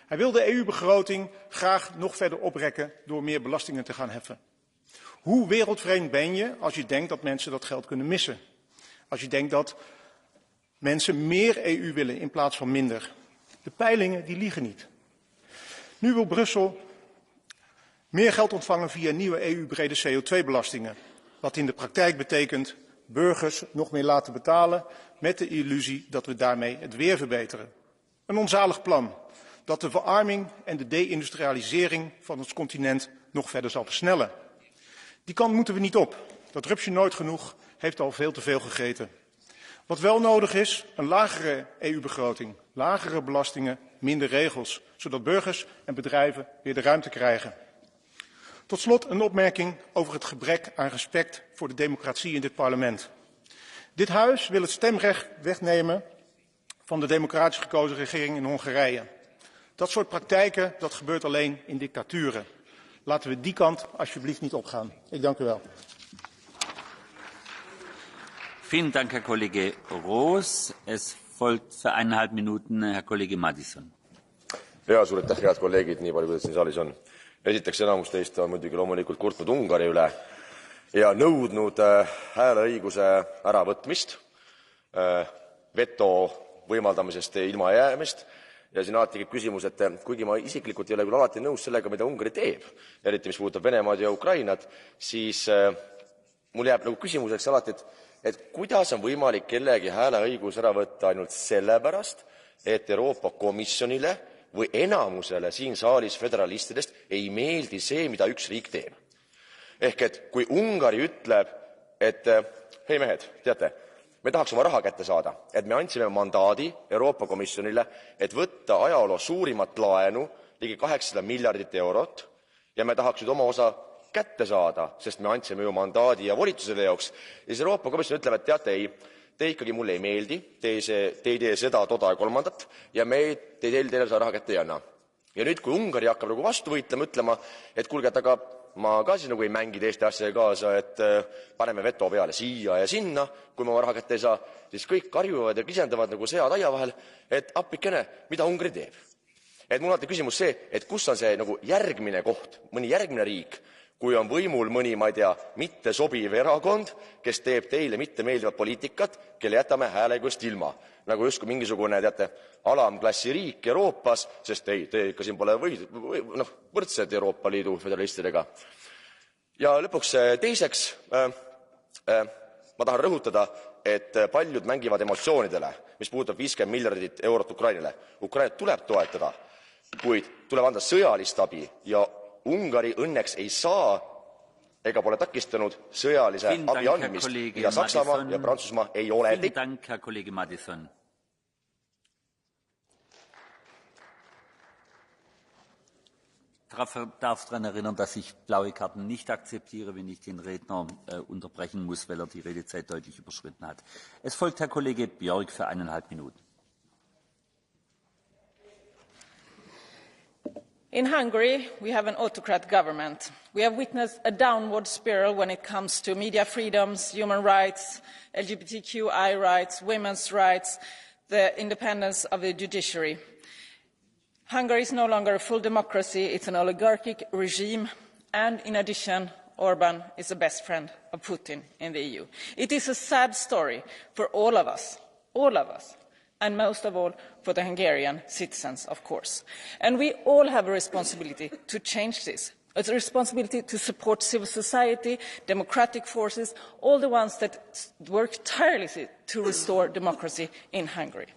Hij wil de EU-begroting graag nog verder oprekken door meer belastingen te gaan heffen. Hoe wereldvreemd ben je als je denkt dat mensen dat geld kunnen missen? Als je denkt dat mensen meer EU willen in plaats van minder. De peilingen die liegen niet. Nu wil Brussel meer geld ontvangen via nieuwe EU-brede CO2-belastingen. Wat in de praktijk betekent burgers nog meer laten betalen met de illusie dat we daarmee het weer verbeteren. Een onzalig plan dat de verarming en de deindustrialisering van ons continent nog verder zal versnellen. Die kant moeten we niet op. Dat rupsje nooit genoeg heeft al veel te veel gegeten. Wat wel nodig is, een lagere EU-begroting, lagere belastingen, minder regels, zodat burgers en bedrijven weer de ruimte krijgen. Tot slot een opmerking over het gebrek aan respect voor de democratie in dit parlement. Dit huis wil het stemrecht wegnemen van de democratisch gekozen regering in Hongarije. Dat soort praktijken, dat gebeurt alleen in dictaturen. Laten we die kant alsjeblieft niet opgaan. Ik dank u wel. Vielen Dank, Herr Kollege Roos. Es folgt für 1,5 Minuten Herr Kollege Madison. Ja, suur aitäh, head kolleegid, nii palju, kuidas siin saalis on. Esiteks enamus teist on muidugi loomulikult kurtnud Ungari üle ja nõudnud hääleõiguse äravõtmist, veto võimaldamisest ilma jäämist. Ja siin alati käib küsimus, et kuigi ma isiklikult ei ole küll alati nõus sellega, mida Ungari teeb, eriti mis puudutab Venemaad ja Ukrainat, siis mul jääb nagu küsimuseks alati, et kuidas on võimalik kellegi hääleõigus ära võtta ainult sellepärast, et Euroopa Komisjonile või enamusele siin saalis föderalistidest ei meeldi see, mida üks riik teeb. Ehk et kui Ungari ütleb, et hei mehed, teate, me tahaks oma raha kätte saada, et me andsime mandaadi Euroopa Komisjonile, et võtta ajaloo suurimat laenu ligi 800 miljardit eurot ja me tahaks nüüd oma osa kätte saada, sest me andsime ju mandaadi ja volitusele jaoks, ja siis Euroopa Komisjon ütleb, et teate ei, te ikkagi mulle ei meeldi, te ei tee seda, toda ja kolmandat ja me teile seda raha kätte ei anna. Ja nüüd, kui Ungari hakkab nagu vastu võitlema, ütlema, et kuulge, aga ma ka siis nagu ei mängi teiste asjaga kaasa, et paneme veto peale siia ja sinna, kui ma oma raha kätte ei saa, siis kõik karjuvad ja kisendavad nagu sead aia vahel, et appikene, mida Ungari teeb. Et mul on küsimus see, et kus on see nagu järgmine koht, mõni järgmine riik, kui on võimul mõni, ma ei tea, mitte sobiv erakond, kes teeb teile mitte meeldivat poliitikat, kelle jätame hääleõigust ilma. Nagu justkui mingisugune, teate, alamklassi riik Euroopas, sest te ikka siin pole võrdsed Euroopa Liidu föderalistidega. Ja lõpuks teiseks, ma tahan rõhutada, et paljud mängivad emotsioonidele, mis puudutab 50 miljardit eurot Ukrainale. Ukrainat tuleb toetada, kuid tuleb anda sõjalist abi ja Ungari õnneks ei saa ega pole takistanud sõjalise abi andmist, mida Saksamaa ja Prantsusmaa ei ole. Darf daran erinnern, dass ich blaue Karten nicht akzeptiere, wenn ich den Redner unterbrechen muss, weil die Redezeit deutlich überschritten hat. Es folgt Herr Kollege Björk für 1,5 Minuten. In Hungary, we have an autocrat government. We have witnessed a downward spiral when it comes to media freedoms, human rights, LGBTQI rights, women's rights, the independence of the judiciary. Hungary is no longer a full democracy, it's an oligarchic regime, and in addition, Orban is the best friend of Putin in the EU. It is a sad story for all of us, and most of all for the Hungarian citizens, of course. And we all have a responsibility to change this. It's a responsibility to support civil society, democratic forces, all the ones that work tirelessly to restore democracy in Hungary.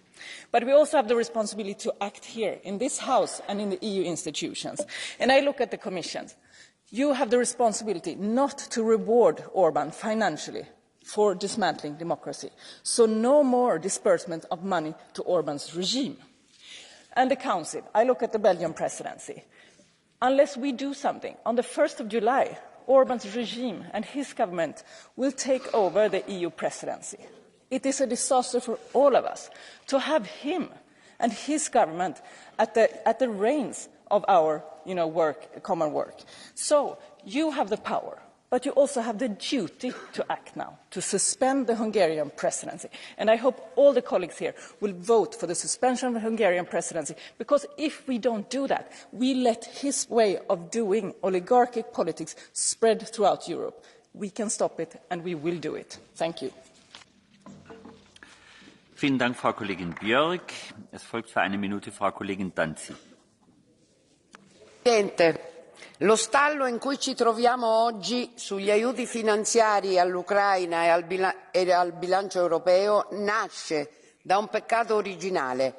But we also have the responsibility to act here, in this House and in the EU institutions. And I look at the Commission. You have the responsibility not to reward Orban financially for dismantling democracy. So no more disbursement of money to Orban's regime. And the Council, I look at the Belgian presidency. Unless we do something, on the 1st of July, Orban's regime and his government will take over the EU presidency. It is a disaster for all of us to have him and his government at the reins of our common work. So you have the power, but you also have the duty to act now, to suspend the Hungarian presidency. And I hope all the colleagues here will vote for the suspension of the Hungarian presidency, because if we don't do that, we let his way of doing oligarchic politics spread throughout Europe. We can stop it, and we will do it. Thank you. Vielen Dank, Frau Kollegin Björk. Es folgt für 1 Minute Frau Kollegin Danzi. Presidente, lo stallo in cui ci troviamo oggi sugli aiuti finanziari all'Ucraina e al bilancio europeo nasce da un peccato originale,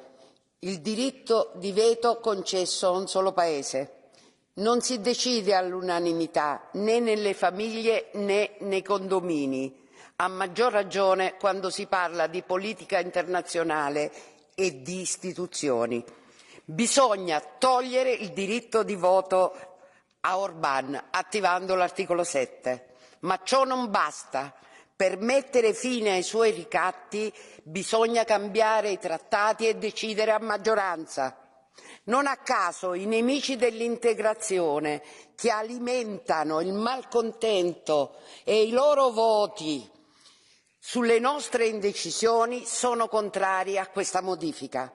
il diritto di veto concesso a un solo paese. Non si decide all'unanimità né nelle famiglie né nei condomini, a maggior ragione quando si parla di politica internazionale e di istituzioni. Bisogna togliere il diritto di voto a Orban attivando l'articolo 7, ma ciò non basta. Per mettere fine ai suoi ricatti bisogna cambiare i trattati e decidere a maggioranza. Non a caso i nemici dell'integrazione che alimentano il malcontento e i loro voti sulle nostre indecisioni sono contrari a questa modifica.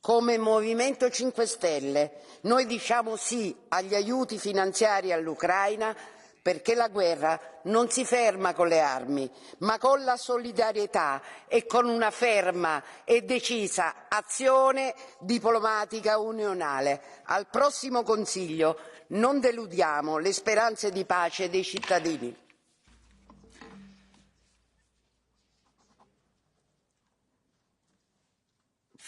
Come Movimento 5 Stelle noi diciamo sì agli aiuti finanziari all'Ucraina perché la guerra non si ferma con le armi, ma con la solidarietà e con una ferma e decisa azione diplomatica unionale. Al prossimo Consiglio non deludiamo le speranze di pace dei cittadini.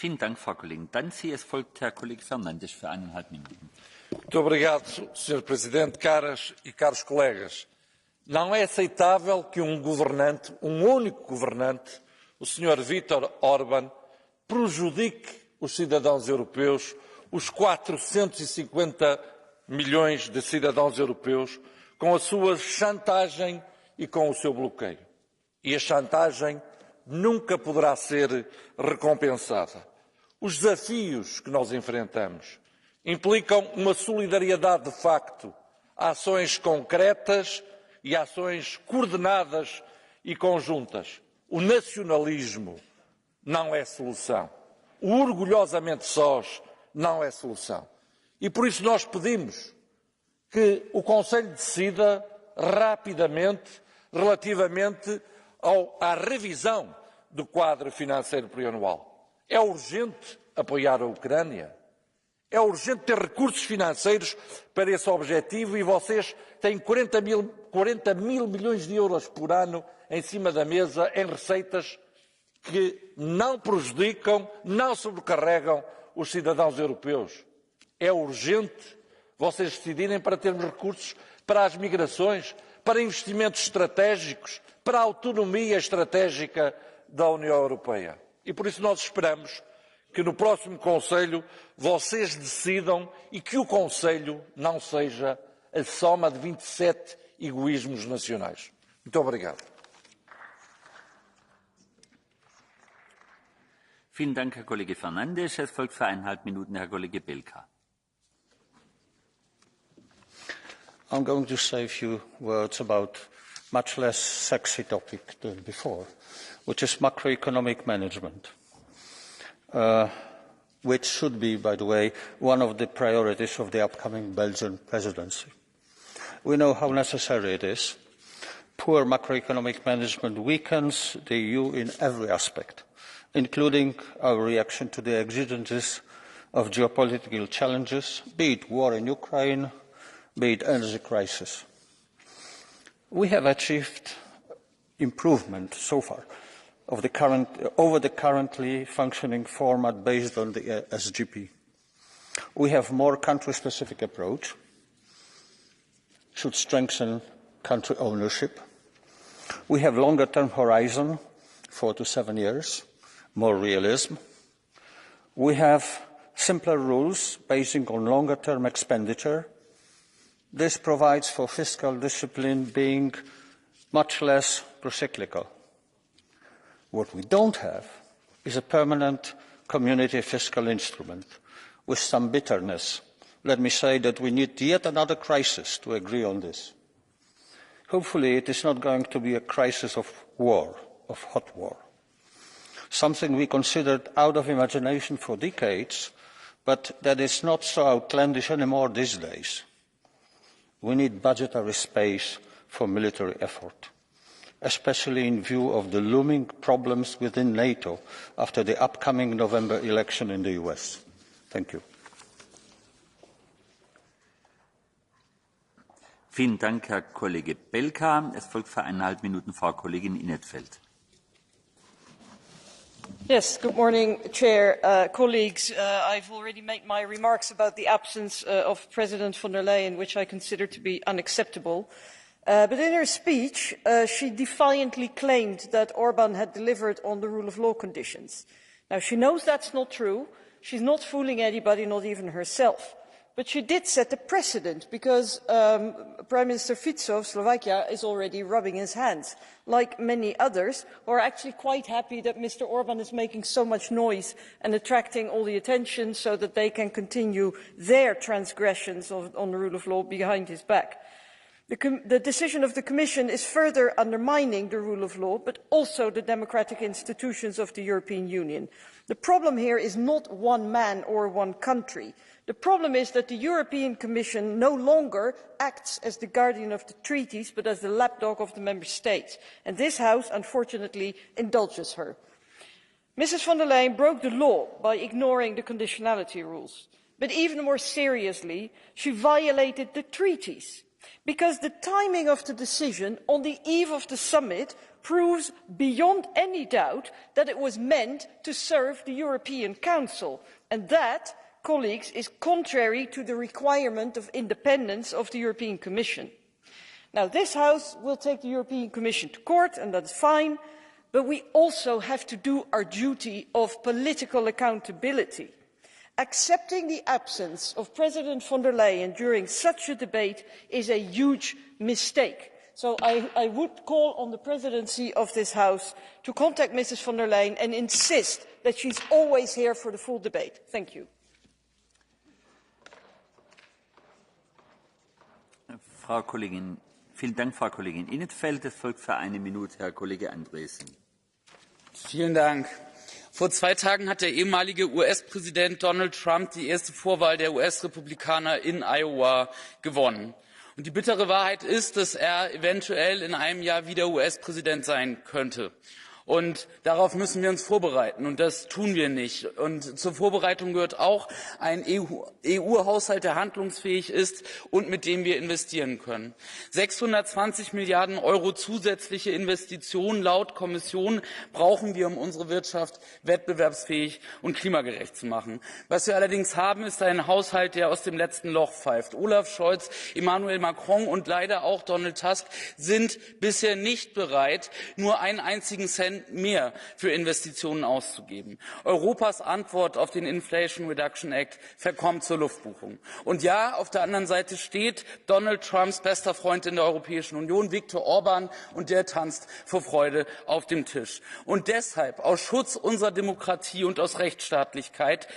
Vielen Dank, Frau Kollegin Danzi. Es folgt Herr Kollege Fernandes für 1,5 Minuten. Muito obrigado, Sr. Presidente, caras e caros colegas. Não é aceitável que um governante, um único governante, o Sr. Viktor Orban, prejudique os cidadãos europeus, os 450 milhões de cidadãos europeus, com a sua chantagem e com o seu bloqueio. E a chantagem nunca poderá ser recompensada. Os desafios que nós enfrentamos implicam uma solidariedade de facto, ações concretas e ações coordenadas e conjuntas. O nacionalismo não é solução. O orgulhosamente sós não é solução. E por isso nós pedimos que o Conselho decida rapidamente relativamente à revisão do quadro financeiro plurianual. É urgente apoiar a Ucrânia. É urgente ter recursos financeiros para esse objetivo e vocês têm 40 mil milhões de euros por ano em cima da mesa em receitas que não prejudicam, não sobrecarregam os cidadãos europeus. É urgente vocês decidirem para termos recursos para as migrações, para investimentos estratégicos, para a autonomia estratégica da União Europeia. E por isso nós esperamos que no próximo Conselho vocês decidam e que o Conselho não seja a soma de 27 egoísmos nacionais. Muito obrigado. Vielen Dank, Herr Kollege Fernandes. Es folgt für 1,5 Minuten Herr Kollege Belka. I'm going to say a few words about much less sexy topic than before, which is macroeconomic management, which should be, by the way, one of the priorities of the upcoming Belgian presidency. We know how necessary it is. Poor macroeconomic management weakens the EU in every aspect, including our reaction to the exigencies of geopolitical challenges, be it war in Ukraine, be it energy crisis. We have achieved improvement so far over the currently functioning format based on the SGP. We have more country-specific approach, should strengthen country ownership. We have longer-term horizon, 4 to 7 years, more realism. We have simpler rules basing on longer-term expenditure. This provides for fiscal discipline being much less procyclical. What we don't have is a permanent community fiscal instrument. With some bitterness, let me say that we need yet another crisis to agree on this. Hopefully, it is not going to be a crisis of war, of hot war. Something we considered out of imagination for decades, but that is not so outlandish anymore these days. We need budgetary space for military effort, especially in view of the looming problems within NATO after the upcoming November election in the US. Thank you. Vielen Dank, Herr Kollege Belka. Es folgt für 1,5 Minuten Frau Kollegin in 't Veld. Yes, good morning, Chair, colleagues. I've already made my remarks about the absence of President von der Leyen, which I consider to be unacceptable. But in her speech, she defiantly claimed that Orban had delivered on the rule of law conditions. Now, she knows that's not true. She's not fooling anybody, not even herself. But she did set a precedent because Prime Minister Fico of Slovakia is already rubbing his hands, like many others who are actually quite happy that Mr. Orban is making so much noise and attracting all the attention so that they can continue their transgressions on the rule of law behind his back. The decision of the Commission is further undermining the rule of law, but also the democratic institutions of the European Union. The problem here is not one man or one country. The problem is that the European Commission no longer acts as the guardian of the treaties, but as the lapdog of the member states. And this House, unfortunately, indulges her. Mrs. von der Leyen broke the law by ignoring the conditionality rules. But even more seriously, she violated the treaties, because the timing of the decision on the eve of the summit proves beyond any doubt that it was meant to serve the European Council. And that, colleagues, is contrary to the requirement of independence of the European Commission. Now, this House will take the European Commission to court, and that's fine, but we also have to do our duty of political accountability. Accepting the absence of President von der Leyen during such a debate is a huge mistake. So I would call on the presidency of this House to contact Mrs. von der Leyen and insist that she's always here for the full debate. Thank you. Vielen Dank, Frau Kollegin in 't Veld. Es folgt für 1 Minute Herr Kollege Andresen. Vielen Dank. Vor 2 Tagen hat der ehemalige US-Präsident Donald Trump die erste Vorwahl der US-Republikaner in Iowa gewonnen. Und die bittere Wahrheit ist, dass er eventuell in einem Jahr wieder US-Präsident sein könnte. Und darauf müssen wir uns vorbereiten. Und das tun wir nicht. Und zur Vorbereitung gehört auch ein EU-Haushalt, der handlungsfähig ist und mit dem wir investieren können. 620 Milliarden Euro zusätzliche Investitionen laut Kommission brauchen wir, um unsere Wirtschaft wettbewerbsfähig und klimagerecht zu machen. Was wir allerdings haben, ist ein Haushalt, der aus dem letzten Loch pfeift. Olaf Scholz, Emmanuel Macron und leider auch Donald Tusk sind bisher nicht bereit, nur einen einzigen Cent mehr für Investitionen auszugeben. Europas Antwort auf den Inflation Reduction Act verkommt zur Luftbuchung. Und ja, auf der anderen Seite steht Donald Trumps bester Freund in der Europäischen Union, Viktor Orban, und der tanzt vor Freude auf dem Tisch. Und deshalb, aus Schutz unserer Demokratie und aus Rechtsstaatlichkeit,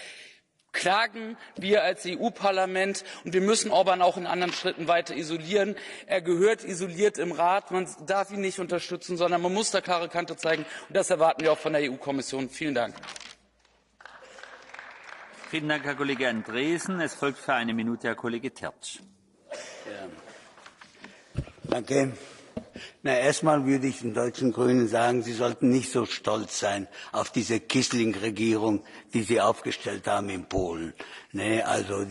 klagen wir als EU-Parlament, und wir müssen Orban auch in anderen Schritten weiter isolieren. Er gehört isoliert im Rat. Man darf ihn nicht unterstützen, sondern man muss da klare Kante zeigen. Und das erwarten wir auch von der EU-Kommission. Vielen Dank. Vielen Dank, Herr Kollege Andresen. Es folgt für eine Minute Herr Kollege Tertsch. Danke. Na, erstmal würde ich den deutschen Grünen sagen, sie sollten nicht so stolz sein auf diese Kissling-Regierung, die sie aufgestellt haben in Polen. Ne, also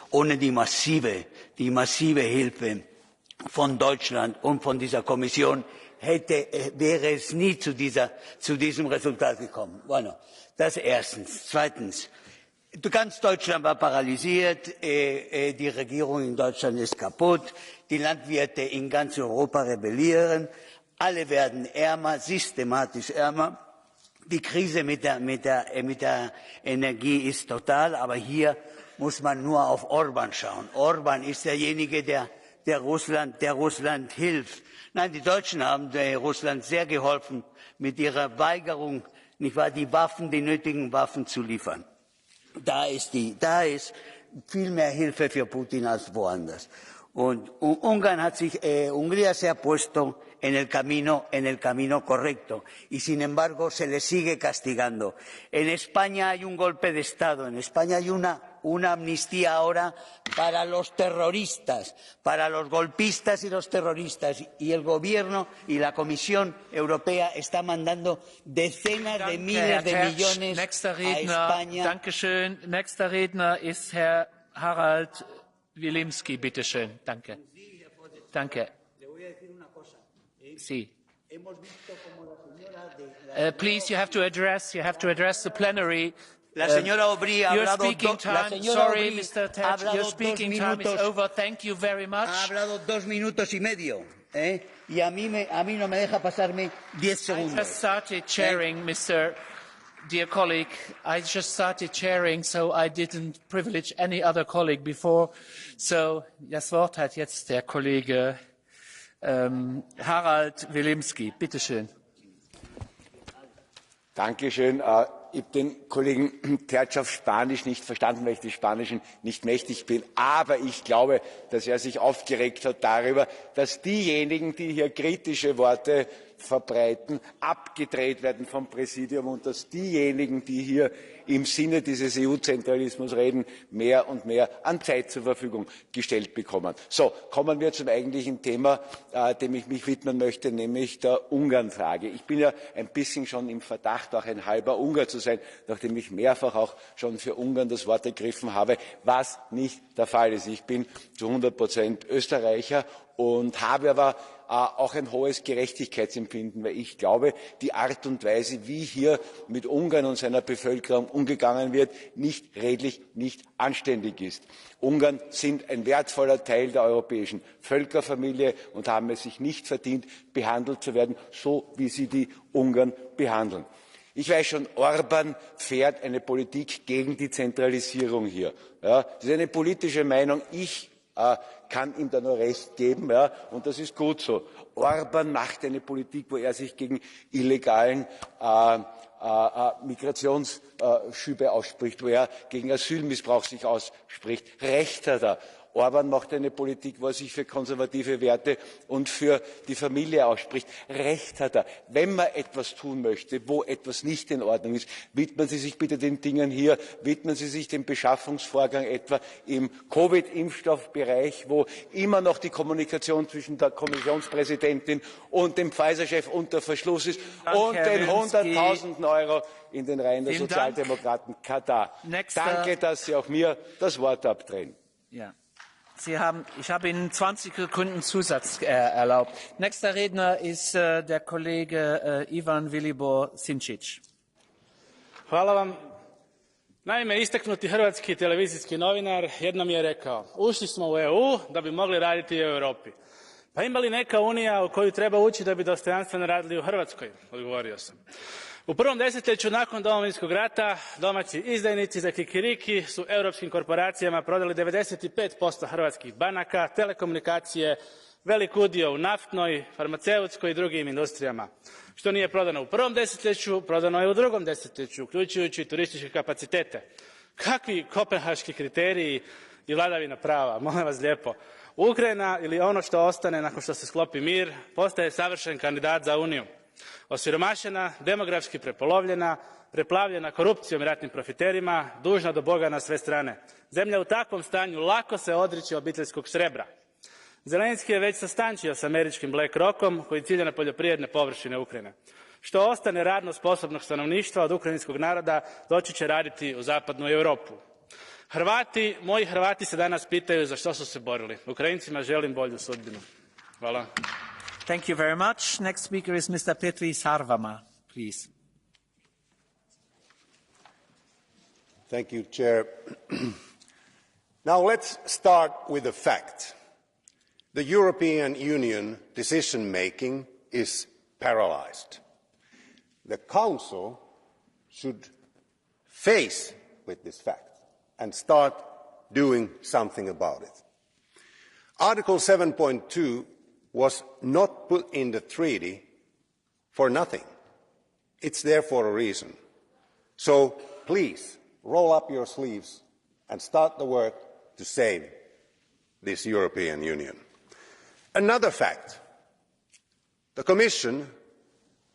ohne die massive Hilfe von Deutschland und von dieser Kommission wäre es nie zu diesem Resultat gekommen. Bueno, das erstens. Zweitens. Ganz Deutschland war paralysiert, die Regierung in Deutschland ist kaputt, die Landwirte in ganz Europa rebellieren, alle werden ärmer, systematisch ärmer. Die Krise mit der Energie ist total, aber hier muss man nur auf Orban schauen. Orban ist derjenige, der Russland hilft. Nein, die Deutschen haben Russland sehr geholfen mit ihrer Weigerung, nicht wahr, die nötigen Waffen zu liefern. Da ist viel mehr Hilfe für Putin als woanders. Und Hungría se ha puesto en el camino correcto y sin embargo se le sigue castigando. En España hay un golpe de Estado, en España hay una amnistía ahora para los terroristas, para los golpistas y los terroristas, y el gobierno y la Comisión Europea está mandando decenas de miles de millones a España. Dankeschön. Nächster Redner ist Herr Harald Wilimski, bitte schön. Danke. Danke. Sí. Please, you have to address the plenary. La señora Aubry ha hablado Sorry, Mr. Terch, your speaking time is over. Thank you very much. Ha hablado 2 minutos y medio, y a mí no me deja pasarme 10 segundos. I just started chairing, Mr. Dear colleague. I just started chairing, so I didn't privilege any other colleague before. So, das Wort hat jetzt der Kollege Harald Wilimski. Bitte schön. Dankeschön. Ich habe den Kollegen Tertsch auf Spanisch nicht verstanden, weil ich des Spanischen nicht mächtig bin. Aber ich glaube, dass er sich aufgeregt hat darüber, dass diejenigen, die hier kritische Worte verbreiten, abgedreht werden vom Präsidium und dass diejenigen, die hier im Sinne dieses EU-Zentralismus reden, mehr und mehr an Zeit zur Verfügung gestellt bekommen. So, kommen wir zum eigentlichen Thema, dem ich mich widmen möchte, nämlich der Ungarn-Frage. Ich bin ja ein bisschen schon im Verdacht, auch ein halber Ungar zu sein, nachdem ich mehrfach auch schon für Ungarn das Wort ergriffen habe, was nicht der Fall ist. Ich bin zu 100% Österreicher und habe aber auch ein hohes Gerechtigkeitsempfinden, weil ich glaube, die Art und Weise, wie hier mit Ungarn und seiner Bevölkerung umgegangen wird, nicht redlich, nicht anständig ist. Ungarn sind ein wertvoller Teil der europäischen Völkerfamilie und haben es sich nicht verdient, behandelt zu werden, so wie sie die Ungarn behandeln. Ich weiß schon, Orban fährt eine Politik gegen die Zentralisierung hier. Ja, das ist eine politische Meinung. Ich kann ihm da nur recht geben, ja, und das ist gut so. Orban macht eine Politik, wo er sich gegen illegalen Migrationsschübe ausspricht, wo er gegen Asylmissbrauch sich ausspricht. Recht hat er. Orban macht eine Politik, wo er sich für konservative Werte und für die Familie ausspricht. Recht hat er. Wenn man etwas tun möchte, wo etwas nicht in Ordnung ist, widmen Sie sich bitte den Dingen hier, widmen Sie sich dem Beschaffungsvorgang etwa im Covid-Impfstoffbereich, wo immer noch die Kommunikation zwischen der Kommissionspräsidentin und dem Pfizer-Chef unter Verschluss ist und den 100.000 Euro in den Reihen der Sozialdemokraten Katar. Danke, dass Sie auch mir das Wort abdrehen. Ja. Ich habe Ihnen 20 Sekunden Zusatz erlaubt. Nächster Redner ist der Kollege Ivan Vilibor Sinčić. Hvala vam. Naime, istaknuti hrvatski televizijski novinar jednom je rekao, ušli smo u EU da bi mogli raditi u Europi. Pa ima li neka unija u koju treba ući da bi dostojanstveno radili u Hrvatskoj? Odgovorio sam. U prvom desetljeću nakon Domovinskog rata domaći izdajnici za kikiriki su europskim korporacijama prodali 95% hrvatskih banaka, telekomunikacije, velik udio u naftnoj, farmaceutskoj i drugim industrijama. Što nije prodano u prvom desetljeću, prodano je u drugom desetljeću, uključujući turističke kapacitete. Kakvi kopenhaški kriteriji i vladavina prava, molim vas lijepo. Ukrajina ili ono što ostane nakon što se sklopi mir postaje savršen kandidat za Uniju. Osiromašena, demografski prepolovljena, preplavljena korupcijom i ratnim profiterima, dužna do Boga na sve strane. Zemlja u takvom stanju lako se odriče obiteljskog srebra. Zelenski je već sastančio s američkim BlackRockom koji cilja na poljoprivredne površine Ukrajine. Što ostane radno sposobnog stanovništva od ukrajinskog naroda doći će raditi u zapadnu Europu. Moji Hrvati se danas pitaju za što su se borili. Ukrajincima želim bolju sudbinu. Hvala. Thank you very much. Next speaker is Mr. Petri Sarvamaa, please. Thank you, Chair. Now let's start with the fact. The European Union decision-making is paralyzed. The Council should face with this fact and start doing something about it. Article 7.2 was not put in the treaty for nothing. It's there for a reason. So please, roll up your sleeves and start the work to save this European Union. Another fact, the Commission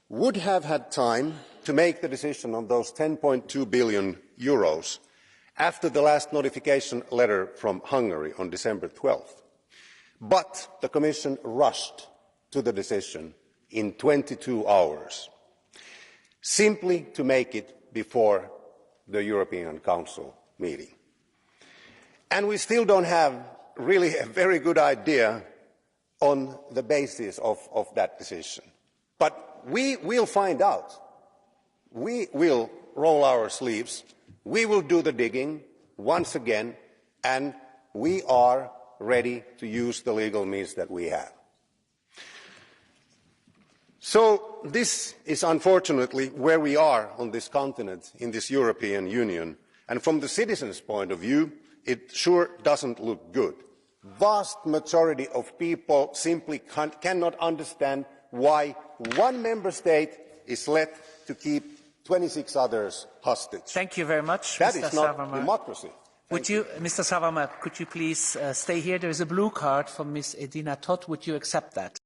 would have had time to make the decision on those 10.2 billion euros after the last notification letter from Hungary on December 12th. But the Commission rushed to the decision in 22 hours, simply to make it before the European Council meeting. And we still don't have really a very good idea on the basis of that decision. But we will find out. We will roll our sleeves. We will do the digging once again, and we are ready to use the legal means that we have. So this is unfortunately where we are on this continent, in this European Union. And from the citizens' point of view, it sure doesn't look good. Vast majority of people simply cannot understand why one member state is let to keep 26 others hostage. Thank you very much, That Mr. is not Sarvamaa. democracy. Mr. Sarvamaa, could you please stay here? There is a blue card from Ms. Edina Todd. Would you accept that?